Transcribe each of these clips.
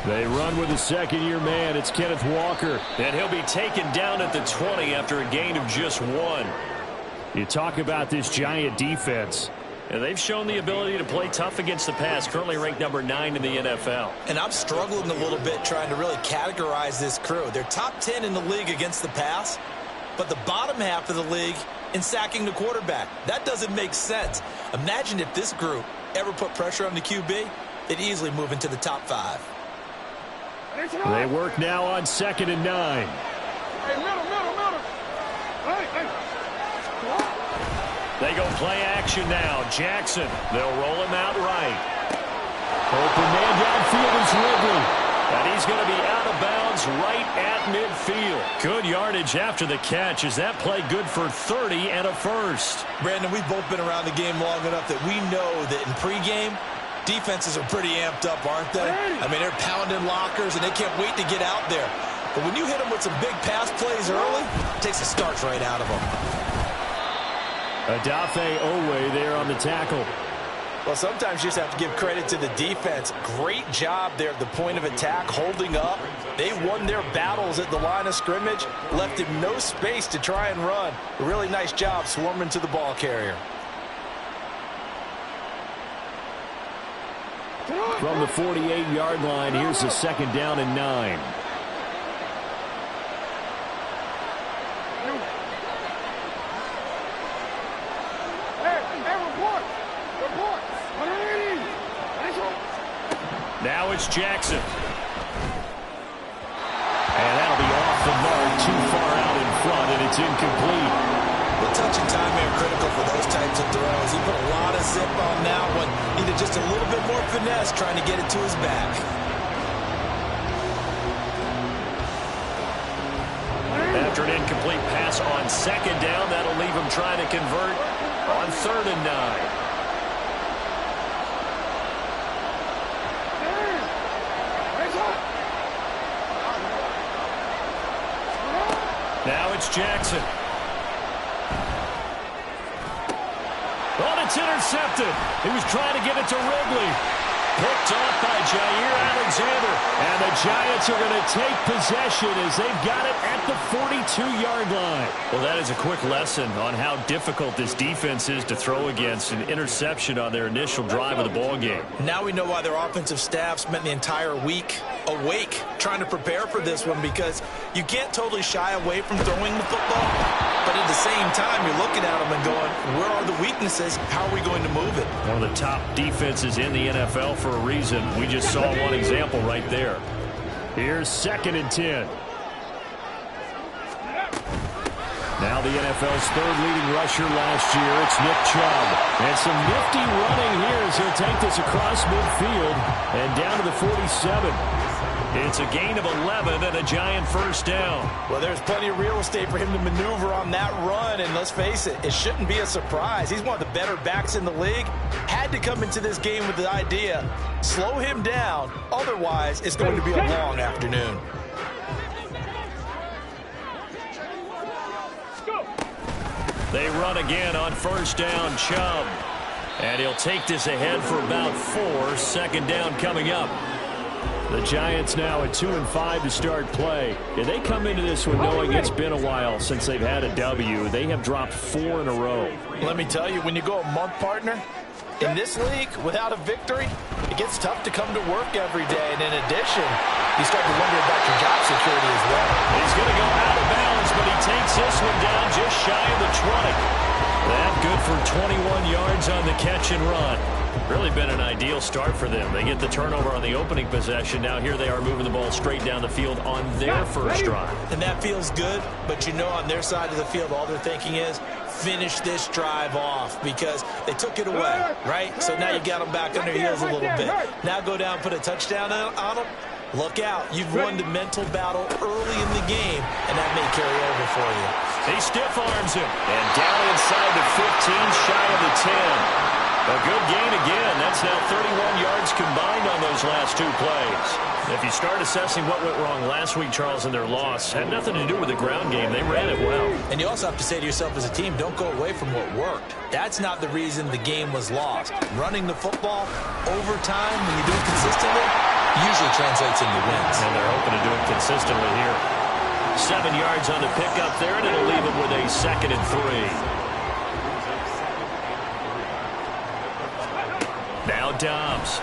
They run with a second-year man. It's Kenneth Walker. And he'll be taken down at the 20 after a gain of just 1. You talk about this Giant defense. And they've shown the ability to play tough against the pass, currently ranked number 9 in the NFL. And I'm struggling a little bit trying to really categorize this crew. They're top 10 in the league against the pass, but the bottom half of the league in sacking the quarterback. That doesn't make sense. Imagine if this group ever put pressure on the QB, they'd easily move into the top 5. They work now on 2nd and 9. Hey, middle. Hey. They go play action now. Jackson, they'll roll him out right. Open man downfield is Ridley. And he's going to be out of bounds right at midfield. Good yardage after the catch. Is that play good for 30 and a first? Brandon, we've both been around the game long enough that we know that in pregame, defenses are pretty amped up, aren't they? I mean, they're pounding lockers, and they can't wait to get out there. But when you hit them with some big pass plays early, it takes the starch right out of them. Odafe Owe there on the tackle. Well, sometimes you just have to give credit to the defense. Great job there at the point of attack, holding up. They won their battles at the line of scrimmage, left him no space to try and run. A really nice job swarming to the ball carrier. From the 48-yard line, here's a 2nd down and 9. Now it's Jackson. And that'll be off the mark, too far out in front, and it's incomplete. The touch and time are critical for those types of throws. He put a lot of zip on that one. Needed just a little bit more finesse trying to get it to his back. After an incomplete pass on 2nd down, that'll leave him trying to convert on 3rd and 9. Now it's Jackson. Oh, it's intercepted. He was trying to get it to Ridley. Picked off by Jair Alexander. And the Giants are going to take possession as they've got it at the 42-yard line. Well, that is a quick lesson on how difficult this defense is to throw against. An interception on their initial drive of the ballgame. Now we know why their offensive staff spent the entire week awake trying to prepare for this one, because you can't totally shy away from throwing the football, but at the same time you're looking at them and going, where are the weaknesses? How are we going to move it? One of the top defenses in the NFL for a reason. We just saw one example right there. Here's 2nd and 10. Now the NFL's 3rd leading rusher last year, it's Nick Chubb. And some nifty running here as he'll take this across midfield and down to the 47. It's a gain of 11 and a Giant first down. Well, there's plenty of real estate for him to maneuver on that run, and let's face it, it shouldn't be a surprise. He's one of the better backs in the league. Had to come into this game with the idea, slow him down, otherwise it's going to be a long afternoon. They run again on 1st down, Chubb. And he'll take this ahead for about 4. 2nd down coming up. The Giants now at 2-5 to start play. Yeah, they come into this one knowing it's been a while since they've had a W. They have dropped 4 in a row. Let me tell you, when you go a month, partner, in this league, without a victory, it gets tough to come to work every day. And in addition, you start to wonder about your job security as well. He's going to go out of bounds, but he takes this one down just shy of the 20. That good for 21 yards on the catch and run. Really been an ideal start for them. They get the turnover on the opening possession. Now here they are moving the ball straight down the field on their first drive. And that feels good, but you know on their side of the field, all they're thinking is, finish this drive off, because they took it away, right? So now you got them back on their heels a little bit. Now go down, put a touchdown on them. Look out. You've won the mental battle early in the game, and that may carry over for you. He stiff arms him, and down inside the 15, shy of the 10. A good gain again. That's now 31 yards combined on those last 2 plays. If you start assessing what went wrong last week, Charles, in their loss, had nothing to do with the ground game. They ran it well. And you also have to say to yourself as a team, don't go away from what worked. That's not the reason the game was lost. Running the football over time, when you do it consistently, usually translates into wins. And they're hoping to do it consistently here. 7 yards on the pickup there, and it'll leave them with a 2nd and 3. Now Dobbs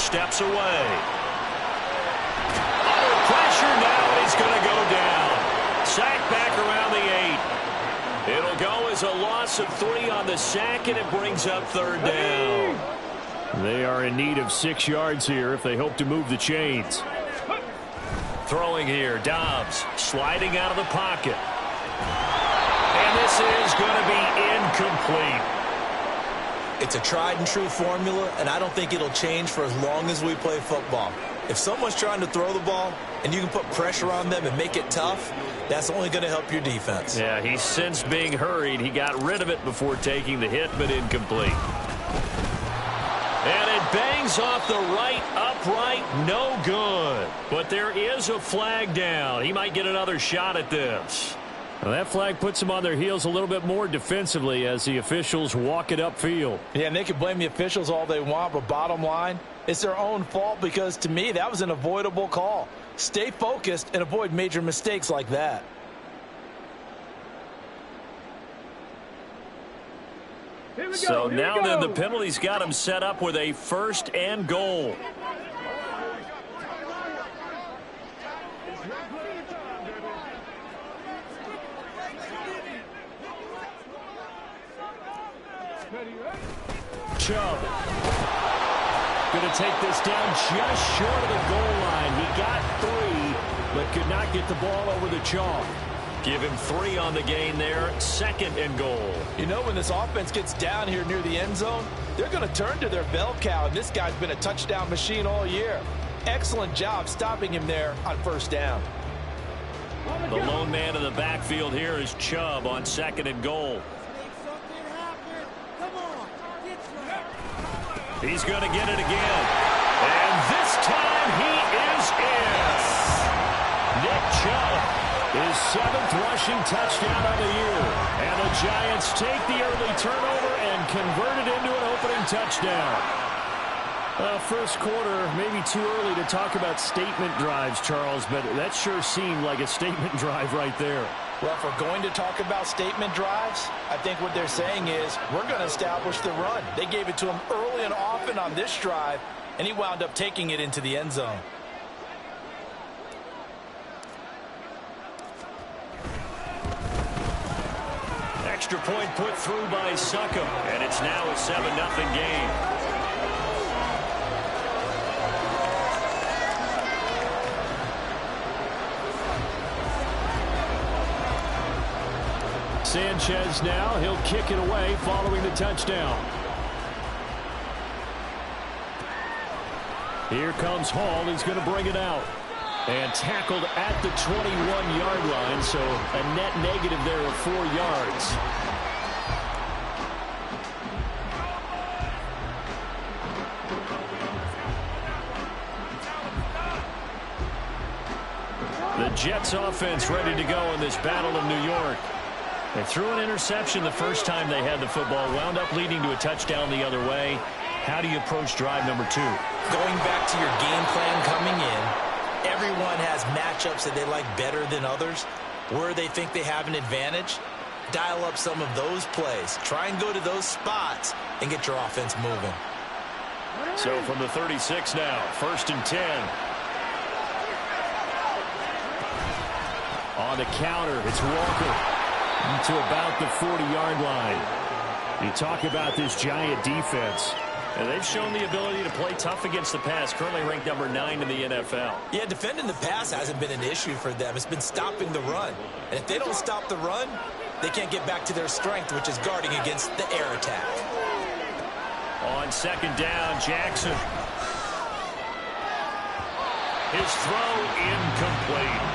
steps away. Under pressure now, he's going to go down. Sack back around the 8. It'll go as a loss of 3 on the sack, and it brings up 3rd down. They are in need of 6 yards here if they hope to move the chains. Throwing here, Dobbs sliding out of the pocket. And this is going to be incomplete. It's a tried-and-true formula, and I don't think it'll change for as long as we play football. If someone's trying to throw the ball and you can put pressure on them and make it tough, that's only going to help your defense. Yeah, he's since being hurried. He got rid of it before taking the hit, but incomplete. And it bangs off the right upright, no good. But there is a flag down. He might get another shot at this. Well, that flag puts them on their heels a little bit more defensively as the officials walk it upfield. Yeah, and they can blame the officials all they want, but bottom line, it's their own fault because, to me, that was an avoidable call. Stay focused and avoid major mistakes like that. So now then the penalty's got him set up with a 1st and goal. Chubb going to take this down just short of the goal line. He got 3, but could not get the ball over the chalk. Give him 3 on the gain there. 2nd and goal. You know, when this offense gets down here near the end zone, they're going to turn to their bell cow, and this guy's been a touchdown machine all year. Excellent job stopping him there on 1st down. The lone man in the backfield here is Chubb on 2nd and goal. He's going to get it again. And this time he is in. Nick Chubb, his 7th rushing touchdown of the year. And the Giants take the early turnover and convert it into an opening touchdown. First quarter, maybe too early to talk about statement drives, Charles, but that sure seemed like a statement drive right there. Well, if we're going to talk about statement drives, I think what they're saying is we're going to establish the run. They gave it to him early and often on this drive, and he wound up taking it into the end zone. Extra point put through by Succop, and it's now a 7-0 game. Sanchez now, he'll kick it away following the touchdown. Here comes Hall, he's going to bring it out. And tackled at the 21-yard line, so a net negative there of 4 yards. The Jets offense ready to go in this battle in New York. They threw an interception the first time they had the football, wound up leading to a touchdown the other way. How do you approach drive number 2? Going back to your game plan coming in, everyone has matchups that they like better than others. Where they think they have an advantage, dial up some of those plays. Try and go to those spots and get your offense moving. So from the 36 now, 1st and 10. On the counter, it's Walker to about the 40-yard line. You talk about this Giant defense. And they've shown the ability to play tough against the pass, currently ranked number 9 in the NFL. Yeah, defending the pass hasn't been an issue for them. It's been stopping the run. And if they don't stop the run, they can't get back to their strength, which is guarding against the air attack. On 2nd down, Jackson. His throw incomplete.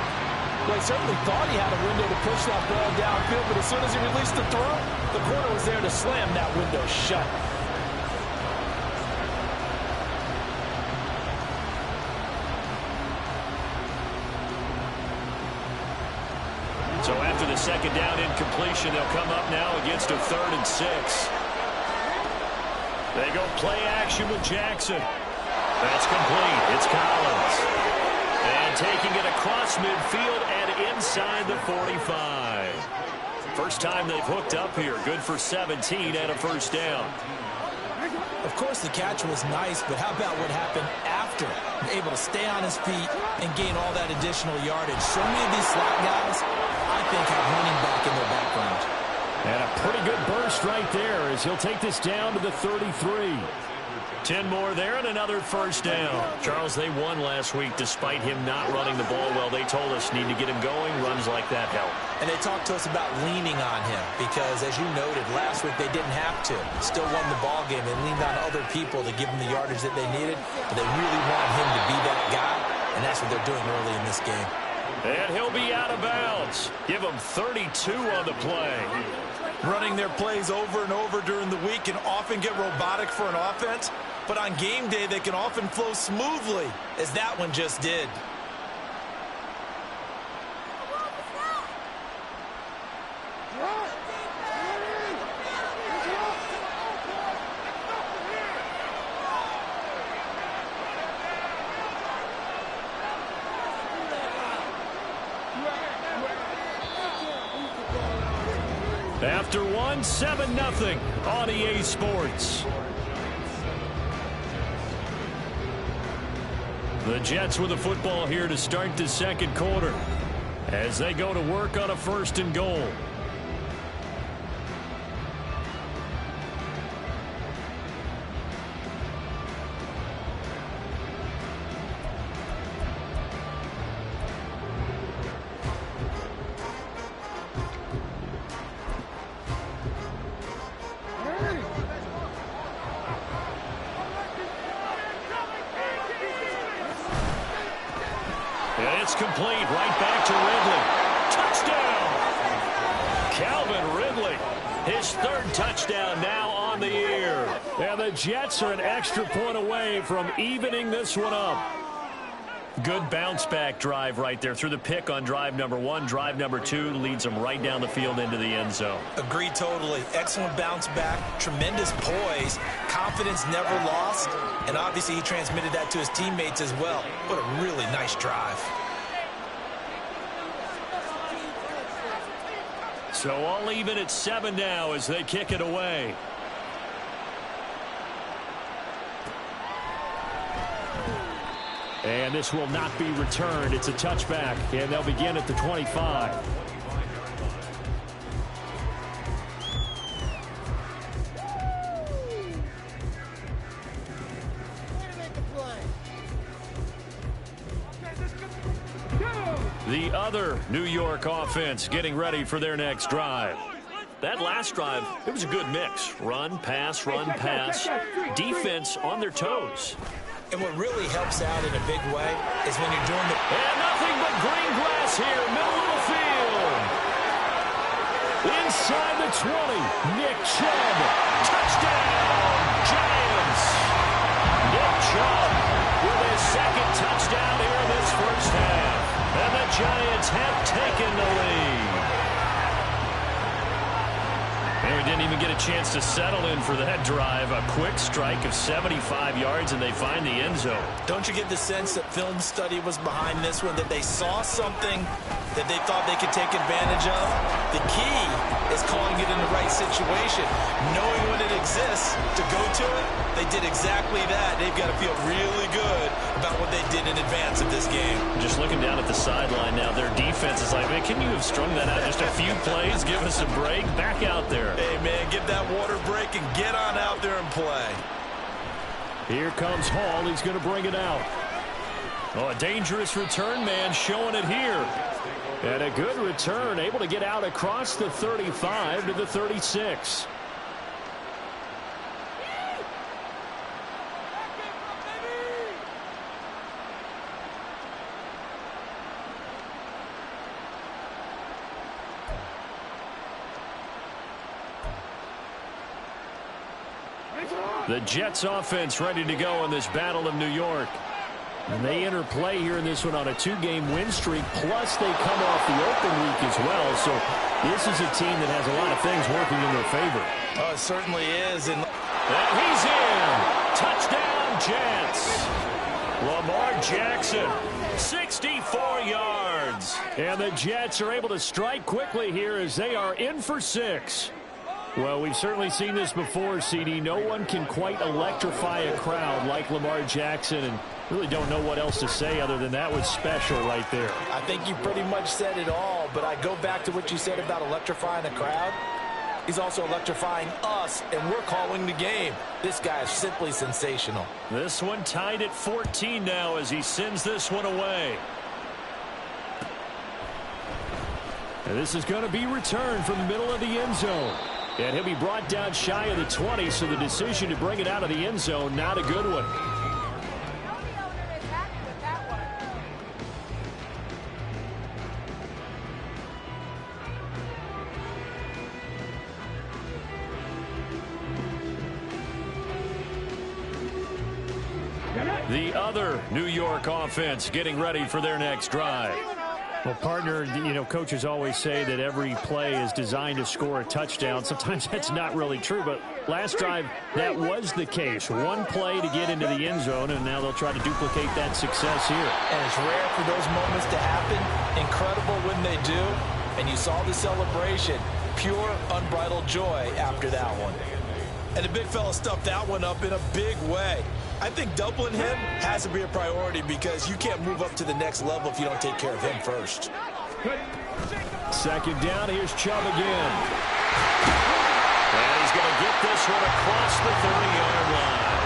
Well, he certainly thought he had a window to push that ball downfield, but as soon as he released the throw, the corner was there to slam that window shut. the second down incompletion. They'll come up now against a 3rd and 6. They go play action with Jackson. That's complete. It's Collins. And taking it across midfield and inside the 45. First time they've hooked up here. Good for 17 and a first down. Of course, the catch was nice, but how about what happened after? Able to stay on his feet and gain all that additional yardage. So many of these slot guys, I think, have running back in their background. And a pretty good burst right there as he'll take this down to the 33. 10 more there and another first down. Charles, they won last week despite him not running the ball well. They told us need to get him going. Runs like that help. And they talked to us about leaning on him because, as you noted, last week they didn't have to. Still won the ball game. They leaned on other people to give them the yardage that they needed, but they really wanted him to be that guy, and that's what they're doing early in this game. And he'll be out of bounds. Give him 32 on the play. Running their plays over and over during the week can often get robotic for an offense, but on game day they can often flow smoothly, as that one just did. After one, 7-0 on EA Sports. The Jets with the football here to start the second quarter as they go to work on a 1st and goal. It's complete, right back to Ridley. Touchdown! Calvin Ridley, his 3rd touchdown now on the year. And the Jets are an extra point away from evening this one up. Good bounce-back drive right there. Through the pick on drive number 1. Drive number 2 leads them right down the field into the end zone. Agreed totally. Excellent bounce back. Tremendous poise. Confidence never lost. And obviously he transmitted that to his teammates as well. What a really nice drive. So all even at 7 now as they kick it away. And this will not be returned. It's a touchback, and they'll begin at the 25. The other New York offense getting ready for their next drive. That last drive, it was a good mix. Run, pass, defense on their toes. And what really helps out in a big way is when you're doing the... And nothing but green grass here, middle of the field. Inside the 20, Nick Chubb. Touchdown, Giants. Nick Chubb with his 2nd touchdown here in this first half. And the Giants have taken the lead. And we didn't even get a chance to settle in for that drive. A quick strike of 75 yards, and they find the end zone. Don't you get the sense that film study was behind this one, that they saw something that they thought they could take advantage of? The key is calling it in the right situation. Knowing when it exists to go to it, they did exactly that. They've got to feel really good about what they did in advance of this game. Just looking down at the sideline now, their defense is like, man, can you have strung that out just a few plays? Give us a break. Back out there. Hey, man, give that water break and get on out there and play. Here comes Hall. He's going to bring it out. Oh, a dangerous return man showing it here. And a good return, able to get out across the 35 to the 36. The Jets offense ready to go in this Battle of New York. And they interplay here in this one on a 2-game win streak, plus they come off the open week as well. So this is a team that has a lot of things working in their favor. Oh, it certainly is. And he's in. Touchdown, Jets. Lamar Jackson, 64 yards. And the Jets are able to strike quickly here as they are in for 6. Well, we've certainly seen this before, CD. No one can quite electrify a crowd like Lamar Jackson, and really don't know what else to say other than that was special right there. I think you pretty much said it all, but I go back to what you said about electrifying a crowd. He's also electrifying us, and we're calling the game. This guy is simply sensational. This one tied at 14 now as he sends this one away. And this is going to be returned from the middle of the end zone. And he'll be brought down shy of the 20, so the decision to bring it out of the end zone, not a good one. The other New York offense getting ready for their next drive. Well, partner, you know, coaches always say that every play is designed to score a touchdown. Sometimes that's not really true, but last drive, that was the case. One play to get into the end zone, and now they'll try to duplicate that success here. And it's rare for those moments to happen. Incredible when they do. And you saw the celebration. Pure, unbridled joy after that one. And the big fella stuffed that one up in a big way. I think doubling him has to be a priority because you can't move up to the next level if you don't take care of him first. Second down, here's Chubb again. And he's going to get this one across the 30-yard line.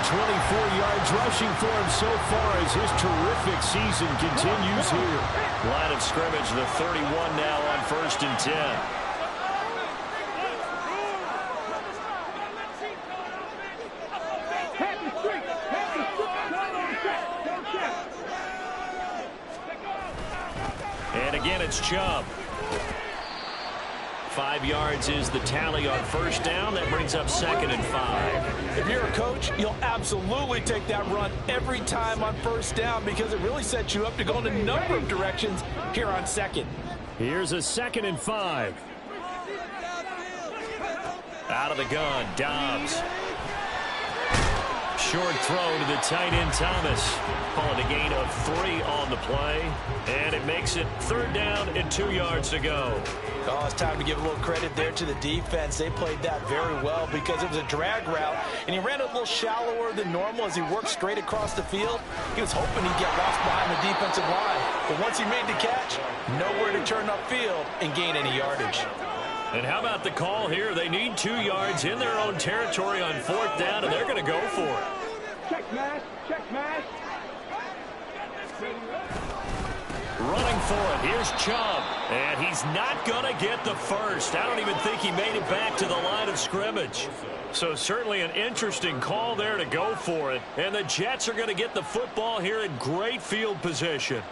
124 yards rushing for him so far as his terrific season continues here. Line of scrimmage, the 31 now on 1st and 10. And again, it's Chubb. 5 yards is the tally on 1st down. That brings up 2nd and 5. If you're a coach, you'll absolutely take that run every time on 1st down because it really sets you up to go in a number of directions here on 2nd. Here's a 2nd and 5. Out of the gun, Dobbs. Short throw to the tight end, Thomas. Calling a gain of 3 on the play. And it makes it 3rd down and 2 yards to go. Oh, it's time to give a little credit there to the defense. They played that very well because it was a drag route, and he ran a little shallower than normal as he worked straight across the field. He was hoping he'd get lost behind the defensive line. But once he made the catch, nowhere to turn upfield and gain any yardage. And how about the call here? They need 2 yards in their own territory on 4th down, and they're going to go for it. Check mash, check mash. Running for it. Here's Chubb. And he's not going to get the first. I don't even think he made it back to the line of scrimmage. So certainly an interesting call there to go for it. And the Jets are going to get the football here in great field position.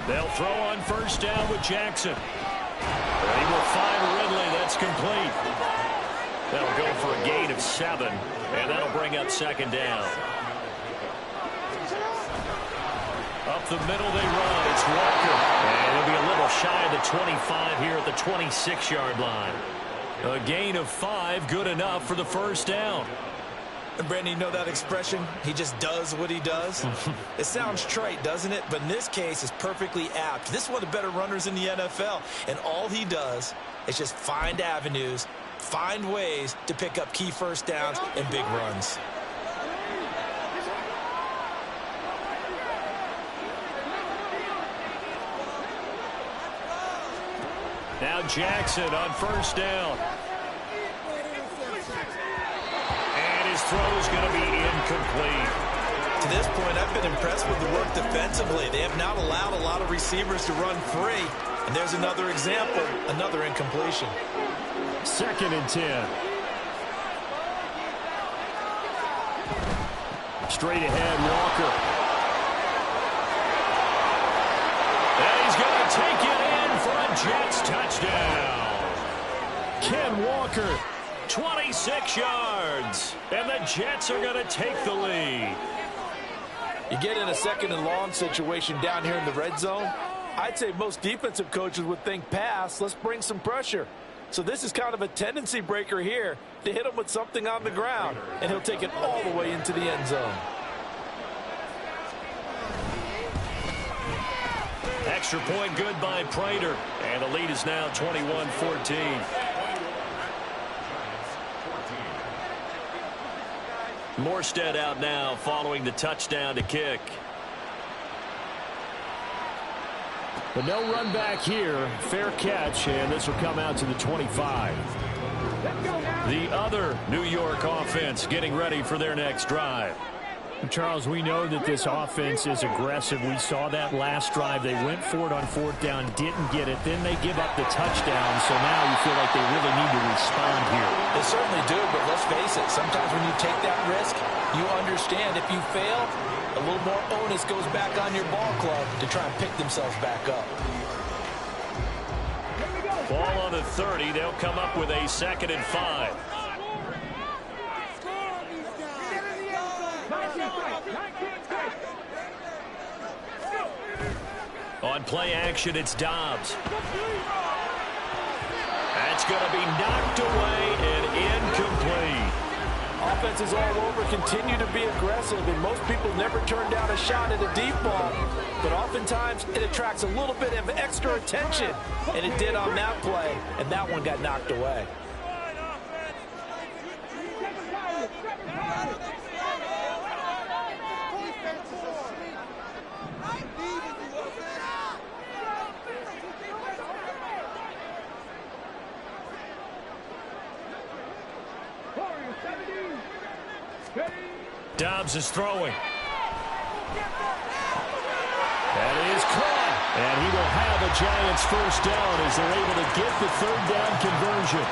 They'll throw on 1st down with Jackson. He will find Ridley. That's complete. That'll go for a gain of 7, and that'll bring up 2nd down. Up the middle they run. It's Walker. And they'll be a little shy of the 25 here at the 26-yard line. A gain of 5, good enough for the 1st down. And Brandon, you know that expression? He just does what he does. It sounds trite, doesn't it? But in this case, it's perfectly apt. This is one of the better runners in the NFL. And all he does is just find avenues, find ways to pick up key 1st downs and big runs. Now Jackson on 1st down. His throw is going to be incomplete. To this point, I've been impressed with the work defensively. They have not allowed a lot of receivers to run free. And there's another example, another incompletion. 2nd and 10. Straight ahead, Walker. And he's going to take it in for a Jets touchdown. Ken Walker 26 yards. And the Jets are going to take the lead. You get in a second and long situation down here in the red zone. I'd say most defensive coaches would think pass. Let's bring some pressure. So this is kind of a tendency breaker here to hit him with something on the ground. And he'll take it all the way into the end zone. Extra point good by Prater. And the lead is now 21-14. Morstead out now following the touchdown to kick. But no run back here. Fair catch, and this will come out to the 25. The other New York offense getting ready for their next drive. Charles, we know that this offense is aggressive. We saw that last drive. They went for it on fourth down, didn't get it. Then they give up the touchdown. So now you feel like they really need to respond here. They certainly do, but let's face it. Sometimes when you take that risk, you understand if you fail, a little more onus goes back on your ball club to try and pick themselves back up. Ball on the 30. They'll come up with a 2nd and 5. On play action, it's Dobbs. That's going to be knocked away and incomplete. Offenses all over continue to be aggressive, and most people never turn down a shot at a deep ball. But oftentimes, it attracts a little bit of extra attention, and it did on that play, and that one got knocked away. Dobbs is throwing. That is caught. And he will have a Giants first down as they're able to get the 3rd down conversion.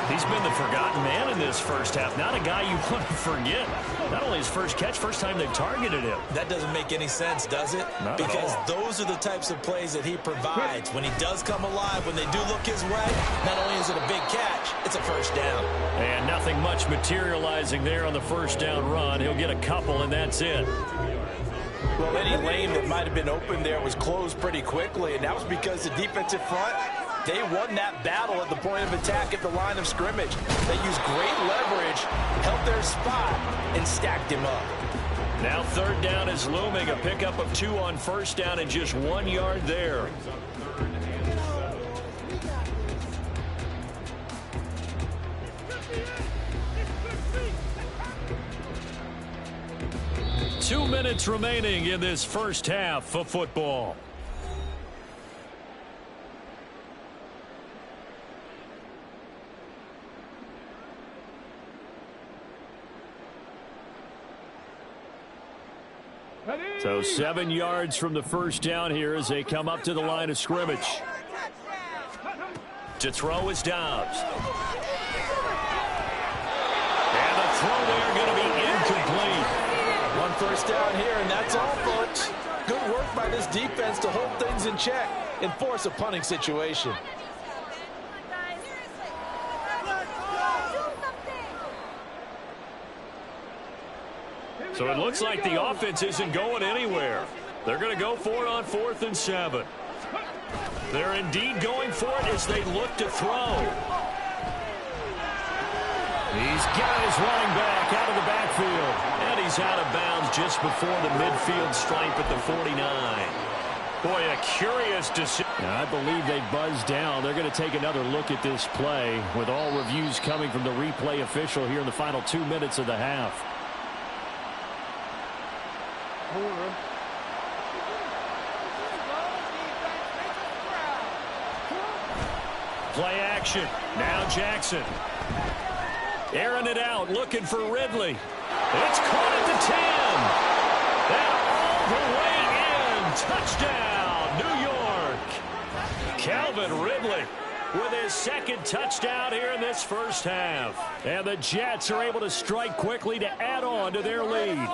He's been the forgotten man in this first half. Not a guy you want to forget. Not only his first catch, first time they've targeted him. That doesn't make any sense, does it? Not because at all. Those are the types of plays that he provides. When he does come alive, when they do look his way, not only is it a big catch, it's a first down. And nothing much materializing there on the first down run. He'll get a couple, and that's it. Well, any lane that might have been open there was closed pretty quickly, and that was because the defensive front, they won that battle at the point of attack at the line of scrimmage. They used great leverage, held their spot, and stacked him up. Now 3rd down is looming. A pickup of 2 on first down and just 1 yard there. Two minutes remaining in this first half of football. So 7 yards from the first down here as they come up to the line of scrimmage. To throw is Dobbs. And the throw there going to be incomplete. One first down here, and that's all, folks. Good work by this defense to hold things in check and force a punting situation. So it looks like the offense isn't going anywhere. They're going to go for it on 4th and 7. They're indeed going for it as they look to throw. He's got his running back out of the backfield. And he's out of bounds just before the midfield stripe at the 49. Boy, a curious decision. I believe they buzzed down. They're going to take another look at this play with all reviews coming from the replay official here in the final 2 minutes of the half. Play action. Now Jackson. Airing it out, looking for Ridley. It's caught at the 10. And all the way in. Touchdown, New York. Calvin Ridley with his 2nd touchdown here in this first half. And the Jets are able to strike quickly to add on to their lead.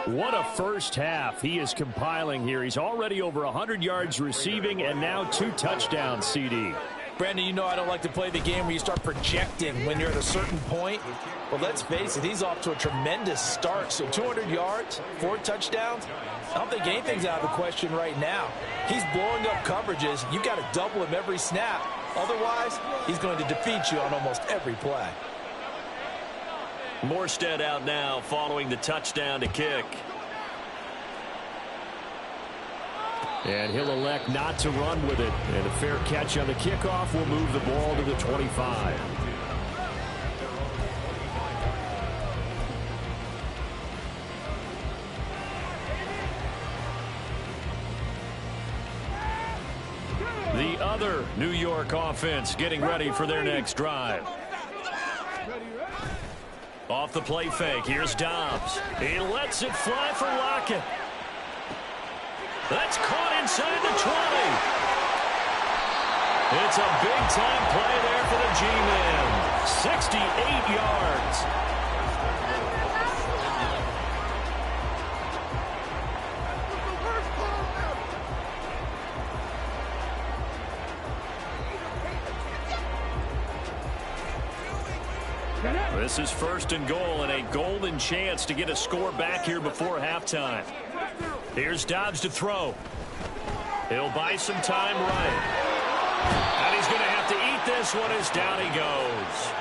What a first half he is compiling here. He's already over 100 yards receiving and now 2 touchdowns, CD. Brandon, you know I don't like to play the game where you start projecting when you're at a certain point. But let's face it, he's off to a tremendous start. So 200 yards, 4 touchdowns. I don't think anything's out of the question right now. He's blowing up coverages. You've got to double him every snap. Otherwise, he's going to defeat you on almost every play. Morstead out now following the touchdown to kick. And he'll elect not to run with it. And a fair catch on the kickoff will move the ball to the 25. The other New York offense getting ready for their next drive. Off the play fake, here's Dobbs. He lets it fly for Lockett. That's caught inside the 20. It's a big-time play there for the G-Men. 68 yards. This is 1st and goal and a golden chance to get a score back here before halftime. Here's Dobbs to throw. He'll buy some time running. And he's going to have to eat this one as down he goes.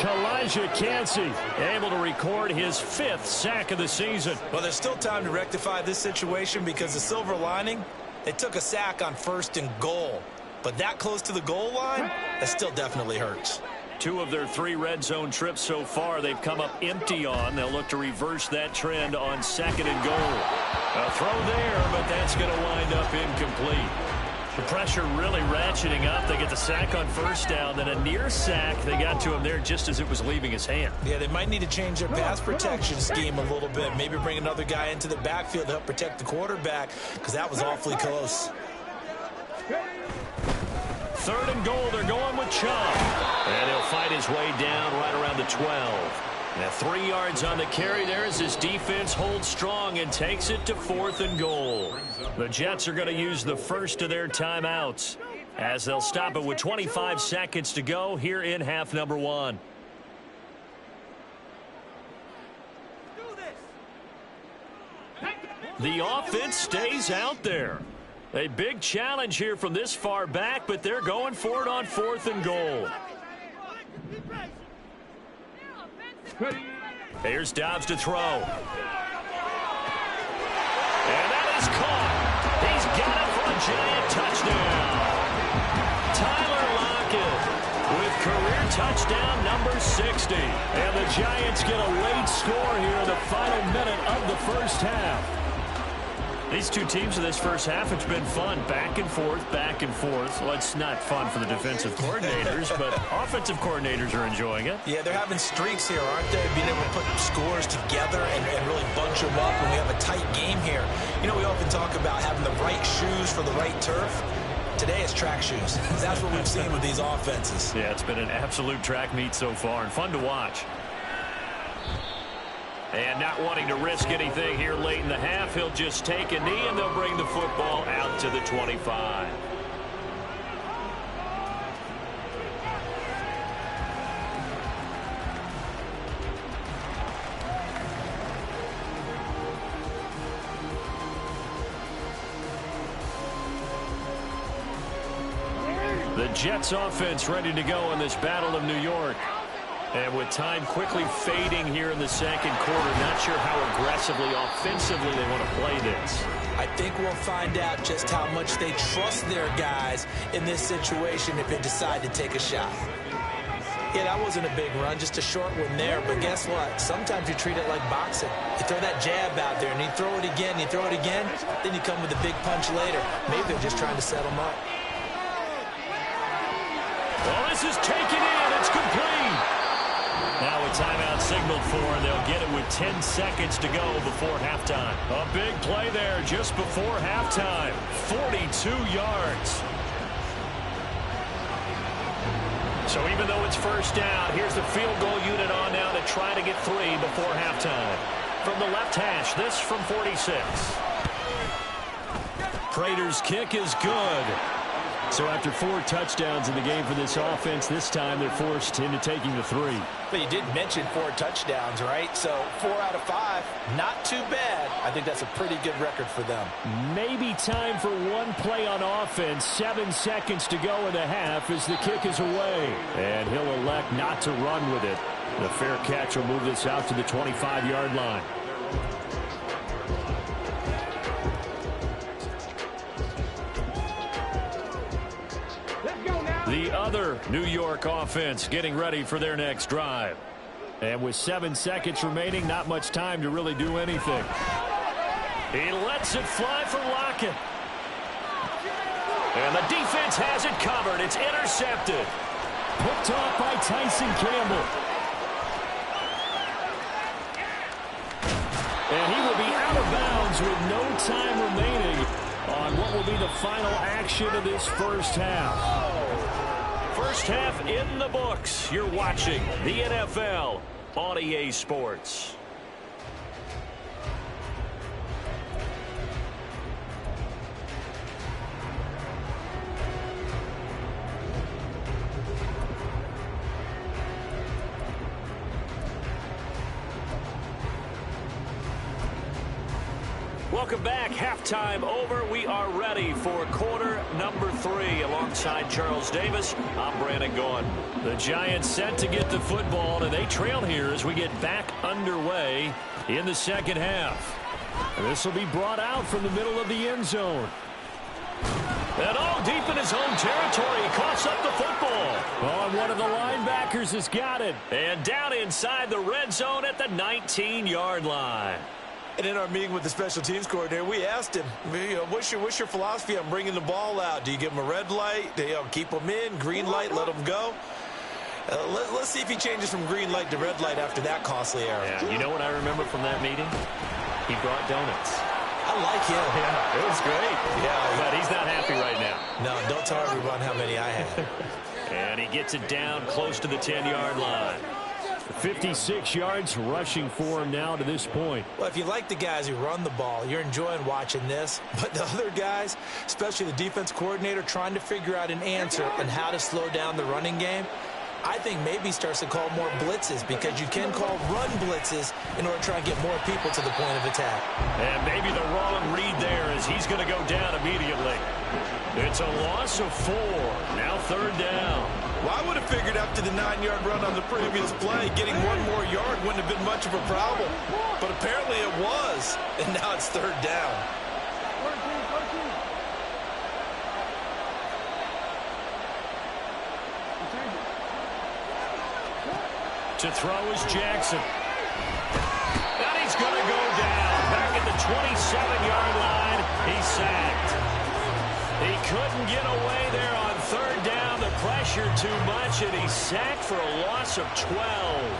Kalijah Kancey able to record his 5th sack of the season. Well, there's still time to rectify this situation because the silver lining, they took a sack on 1st and goal. But that close to the goal line, that still definitely hurts. 2 of their 3 red zone trips so far they've come up empty on. They'll look to reverse that trend on 2nd and goal. A throw there, but that's going to wind up incomplete. The pressure really ratcheting up. They get the sack on 1st down, then a near sack. They got to him there just as it was leaving his hand. Yeah, they might need to change their pass protection scheme a little bit. Maybe bring another guy into the backfield to help protect the quarterback because that was awfully close. 3rd and goal, they're going with Chubb. And he'll fight his way down right around the 12. Now 3 yards on the carry there as his defense holds strong and takes it to 4th and goal. The Jets are going to use the first of their timeouts as they'll stop it with 25 seconds to go here in half number 1. The offense stays out there. A big challenge here from this far back, but they're going for it on 4th and goal. Here's Dobbs to throw. And that is caught. He's got it for a giant touchdown. Tyler Lockett with career touchdown number 60. And the Giants get a late score here in the final minute of the first half. These 2 teams in this first half, it's been fun. Back and forth, back and forth. Well, it's not fun for the defensive coordinators, but offensive coordinators are enjoying it. Yeah, they're having streaks here, aren't they? Being able to put scores together and really bunch them up when we have a tight game here. You know, we often talk about having the right shoes for the right turf. Today it's track shoes. That's what we've seen with these offenses. Yeah, it's been an absolute track meet so far and fun to watch. And not wanting to risk anything here late in the half, he'll just take a knee and they'll bring the football out to the 25. The Jets offense ready to go in this Battle of New York. And with time quickly fading here in the 2nd quarter, not sure how aggressively, offensively they want to play this. I think we'll find out just how much they trust their guys in this situation if they decide to take a shot. Yeah, that wasn't a big run, just a short one there. But guess what? Sometimes you treat it like boxing. You throw that jab out there, and you throw it again, you throw it again, then you come with a big punch later. Maybe they're just trying to set them up. Well, this is taken in. It's complete. Now a timeout signaled for, and they'll get it with 10 seconds to go before halftime. A big play there just before halftime. 42 yards. So even though it's 1st down, here's the field goal unit on now to try to get 3 before halftime. From the left hash, this from 46. Prater's kick is good. So after 4 touchdowns in the game for this offense, this time they're forced into taking the 3. But you did mention 4 touchdowns, right? So 4 out of 5, not too bad. I think that's a pretty good record for them. Maybe time for one play on offense. 7 seconds to go in the half as the kick is away. And he'll elect not to run with it. The fair catch will move this out to the 25-yard line. The other New York offense getting ready for their next drive. And with 7 seconds remaining, not much time to really do anything. He lets it fly for Lockett. And the defense has it covered. It's intercepted. Picked off by Tyson Campbell. And he will be out of bounds with no time remaining on what will be the final action of this first half. First half in the books. You're watching the NFL on EA Sports. Welcome back. Halftime over. We are ready for quarter number 3. Alongside Charles Davis, I'm Brandon Gaughan. The Giants set to get the football, and they trail here as we get back underway in the second half. And this will be brought out from the middle of the end zone. And all deep in his own territory, he coughs up the football. Oh, and one of the linebackers has got it. And down inside the red zone at the 19-yard line. And in our meeting with the special teams coordinator, we asked him, what's your philosophy on bringing the ball out? Do you give him a red light? Do you keep him in? Green light, let him go? Let's see if he changes from green light to red light after that costly error. Yeah, you know what I remember from that meeting? He brought donuts. I like him. Yeah, it was great. Yeah, but he's not happy right now. No, don't tell everyone how many I had. And he gets it down close to the 10-yard line. 56 yards rushing for him now to this point. Well, if you like the guys who run the ball, you're enjoying watching this. But the other guys, especially the defense coordinator, trying to figure out an answer on how to slow down the running game, I think maybe he starts to call more blitzes, because you can call run blitzes in order to try and get more people to the point of attack. And maybe the wrong read there, as he's going to go down immediately. It's a loss of 4. Now 3rd down. Well, I would have figured after the 9-yard run on the previous play, getting 1 more yard wouldn't have been much of a problem. But apparently it was, and now it's 3rd down. To throw is Jackson. And he's going to go down. Back at the 27-yard line, he's sacked. He couldn't get away there on 3rd down. The pressure too much, and he's sacked for a loss of 12.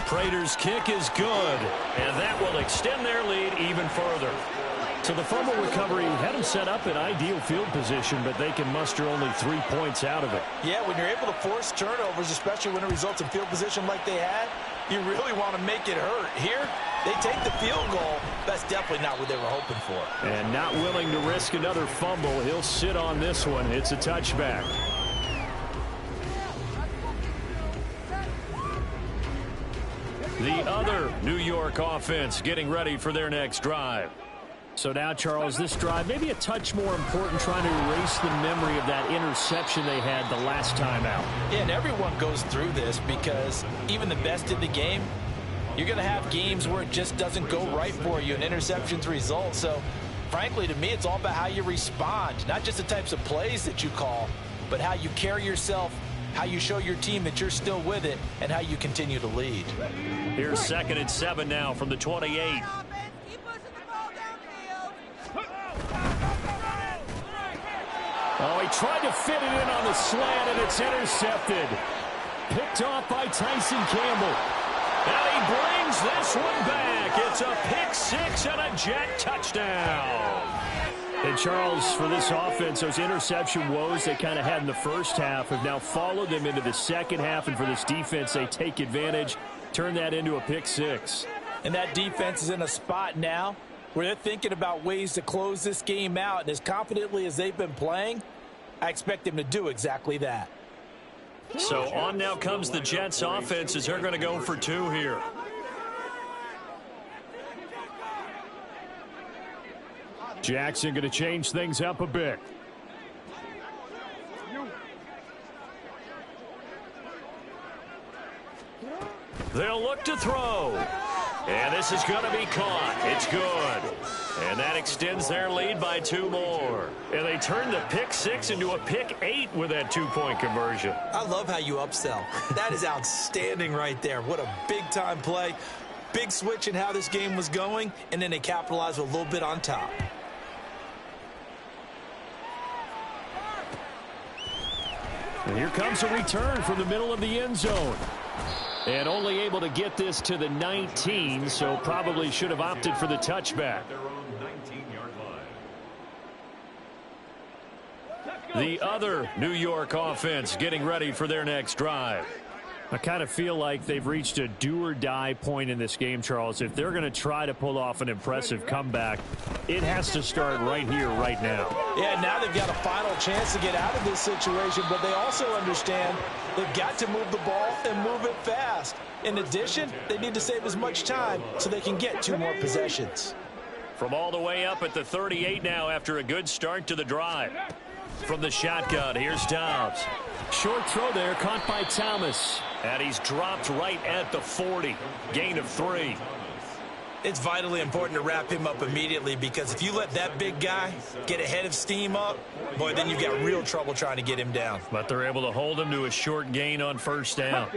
Prater's kick is good, and that will extend their lead even further. So the fumble recovery had them set up in ideal field position, but they can muster only 3 points out of it. Yeah, when you're able to force turnovers, especially when it results in field position like they had, you really want to make it hurt. Here, they take the field goal. That's definitely not what they were hoping for. And not willing to risk another fumble. He'll sit on this one. It's a touchback. The other New York offense getting ready for their next drive. So now, Charles, this drive maybe a touch more important, trying to erase the memory of that interception they had the last time out. Yeah, and everyone goes through this, because even the best in the game, you're going to have games where it just doesn't go right for you, and interceptions result. So, frankly, to me, it's all about how you respond, not just the types of plays that you call, but how you carry yourself, how you show your team that you're still with it, and how you continue to lead. Here's 2nd and 7 now from the 28. Oh, he tried to fit it in on the slant, and it's intercepted. Picked off by Tyson Campbell. And he brings this one back. It's a pick 6 and a Jet touchdown. And, Charles, for this offense, those interception woes they kind of had in the first half have now followed them into the second half. And for this defense, they take advantage, turn that into a pick 6. And that defense is in a spot now where they're thinking about ways to close this game out. And as confidently as they've been playing, I expect them to do exactly that. So on now comes the Jets offense as they're going to go for 2 here. Jackson going to change things up a bit. They'll look to throw. And this is going to be caught. It's good. And that extends their lead by 2 more. And they turn the pick 6 into a pick 8 with that 2-point conversion. I love how you upsell. That is outstanding right there. What a big-time play. Big switch in how this game was going, and then they capitalized with a little bit on top. And here comes a return from the middle of the end zone. And only able to get this to the 19, so probably should have opted for the touchback. The other New York offense getting ready for their next drive. I kind of feel like they've reached a do-or-die point in this game, Charles. If they're going to try to pull off an impressive comeback, it has to start right here, right now. Yeah, now they've got a final chance to get out of this situation, but they also understand they've got to move the ball and move it fast. In addition, they need to save as much time so they can get 2 more possessions. From all the way up at the 38 now after a good start to the drive. From the shotgun, here's Dobbs. Short throw there, caught by Thomas. And he's dropped right at the 40. Gain of 3. It's vitally important to wrap him up immediately, because if you let that big guy get ahead of steam up, boy, then you've got real trouble trying to get him down. But they're able to hold him to a short gain on first down.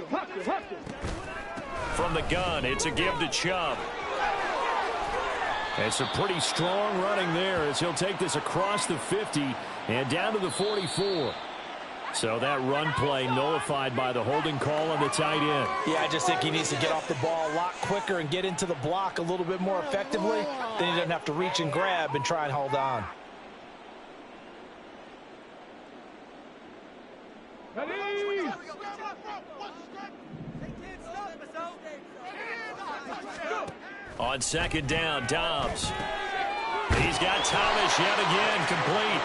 From the gun, it's a give to Chubb. It's a pretty strong running there as he'll take this across the 50 and down to the 44. So that run play nullified by the holding call on the tight end. Yeah, I just think he needs to get off the ball a lot quicker and get into the block a little bit more effectively. Then he doesn't have to reach and grab and try and hold on. On second down, Dobbs. He's got Thomas yet again, complete.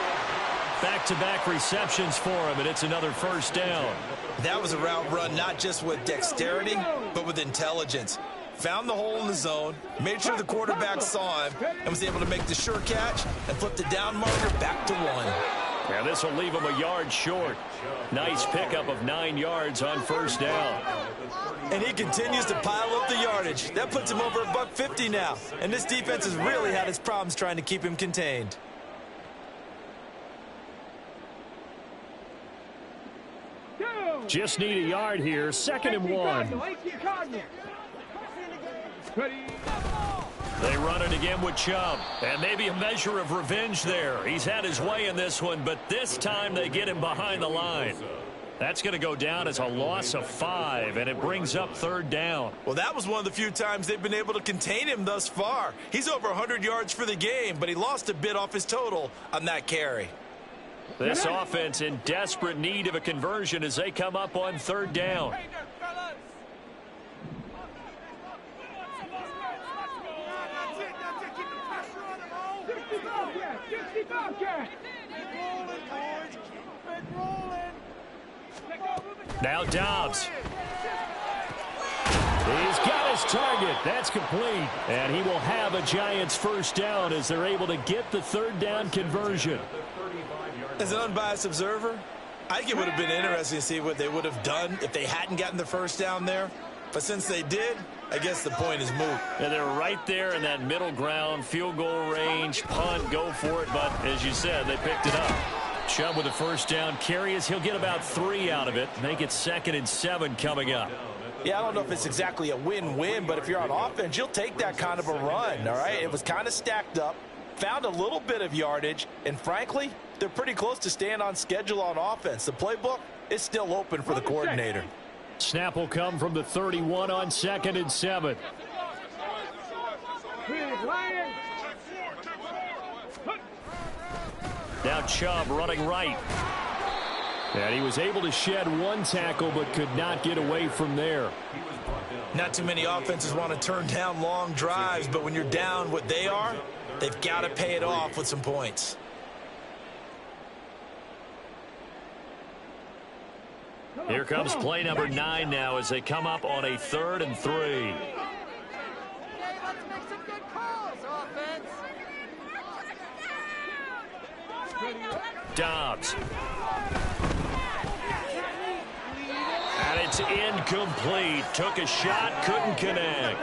Back-to-back receptions for him, and it's another first down. That was a route run not just with dexterity, but with intelligence. Found the hole in the zone, made sure the quarterback saw him, and was able to make the sure catch and flip the down marker back to 1. Yeah, this will leave him a yard short. Nice pickup of 9 yards on first down. And he continues to pile up the yardage. That puts him over $150 now. And this defense has really had its problems trying to keep him contained. Just need a yard here. 2nd and 1. They run it again with Chubb. And maybe a measure of revenge there. He's had his way in this one, but this time they get him behind the line. That's going to go down as a loss of 5, and it brings up 3rd down. Well, that was one of the few times they've been able to contain him thus far. He's over 100 yards for the game, but he lost a bit off his total on that carry. This offense in desperate need of a conversion as they come up on 3rd down. Now Dobbs. He's got his target. That's complete. And he will have a Giants first down as they're able to get the 3rd down conversion. As an unbiased observer, I think it would have been interesting to see what they would have done if they hadn't gotten the first down there. But since they did, I guess the point is moot. And they're right there in that middle ground, field goal range, punt, go for it. But as you said, they picked it up. Chubb with a first down carry as he'll get about 3 out of it. Make it 2nd and 7 coming up. Yeah, I don't know if it's exactly a win-win, but if you're on offense, you'll take that kind of a run, all right? It was kind of stacked up, found a little bit of yardage, and frankly, they're pretty close to staying on schedule on offense. The playbook is still open for the coordinator. Snap will come from the 31 on 2nd and 7. Now Chubb running right. And he was able to shed 1 tackle but could not get away from there. Not too many offenses want to turn down long drives, but when you're down what they are, they've got to pay it off with some points. Here comes play number 9 now as they come up on a 3rd and 3. Dobbs. And it's incomplete. Took a shot, couldn't connect.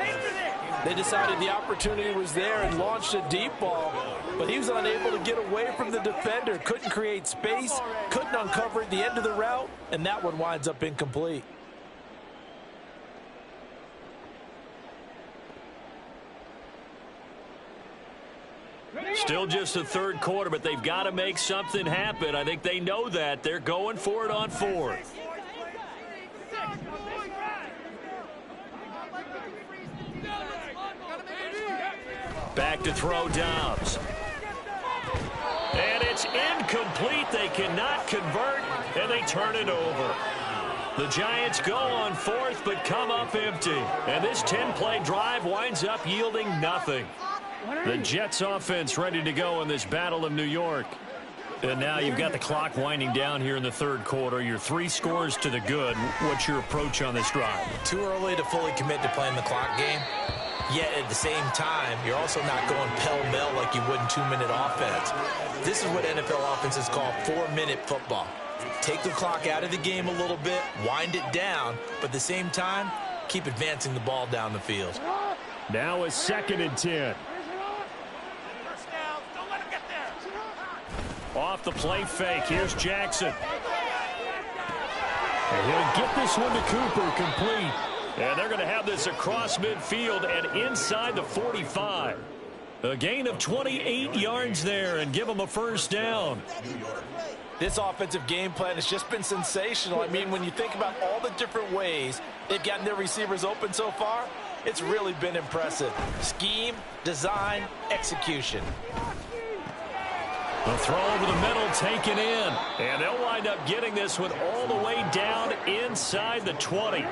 They decided the opportunity was there and launched a deep ball, but he was unable to get away from the defender. Couldn't create space, couldn't uncover at the end of the route, and that one winds up incomplete. Still just the 3rd quarter, but they've got to make something happen. I think they know that. They're going for it on 4th. Back to throw Dobbs. And it's incomplete. They cannot convert, and they turn it over. The Giants go on 4th, but come up empty. And this 10-play drive winds up yielding nothing. The Jets offense ready to go in this Battle of New York. And now you've got the clock winding down here in the 3rd quarter. You're 3 scores to the good. What's your approach on this drive? Too early to fully commit to playing the clock game. Yet at the same time, you're also not going pell-mell like you would in 2-minute offense. This is what NFL offenses call 4-minute football. Take the clock out of the game a little bit, wind it down, but at the same time, keep advancing the ball down the field. Now a 2nd and 10. Off the play fake. Here's Jackson. And he'll get this one to Cooper, complete. And they're going to have this across midfield and inside the 45. A gain of 28 yards there and give them a 1st down. This offensive game plan has just been sensational. I mean, when you think about all the different ways they've gotten their receivers open so far, it's really been impressive. Scheme, design, execution. The throw over the middle taken in. And they'll wind up getting this one all the way down inside the 20.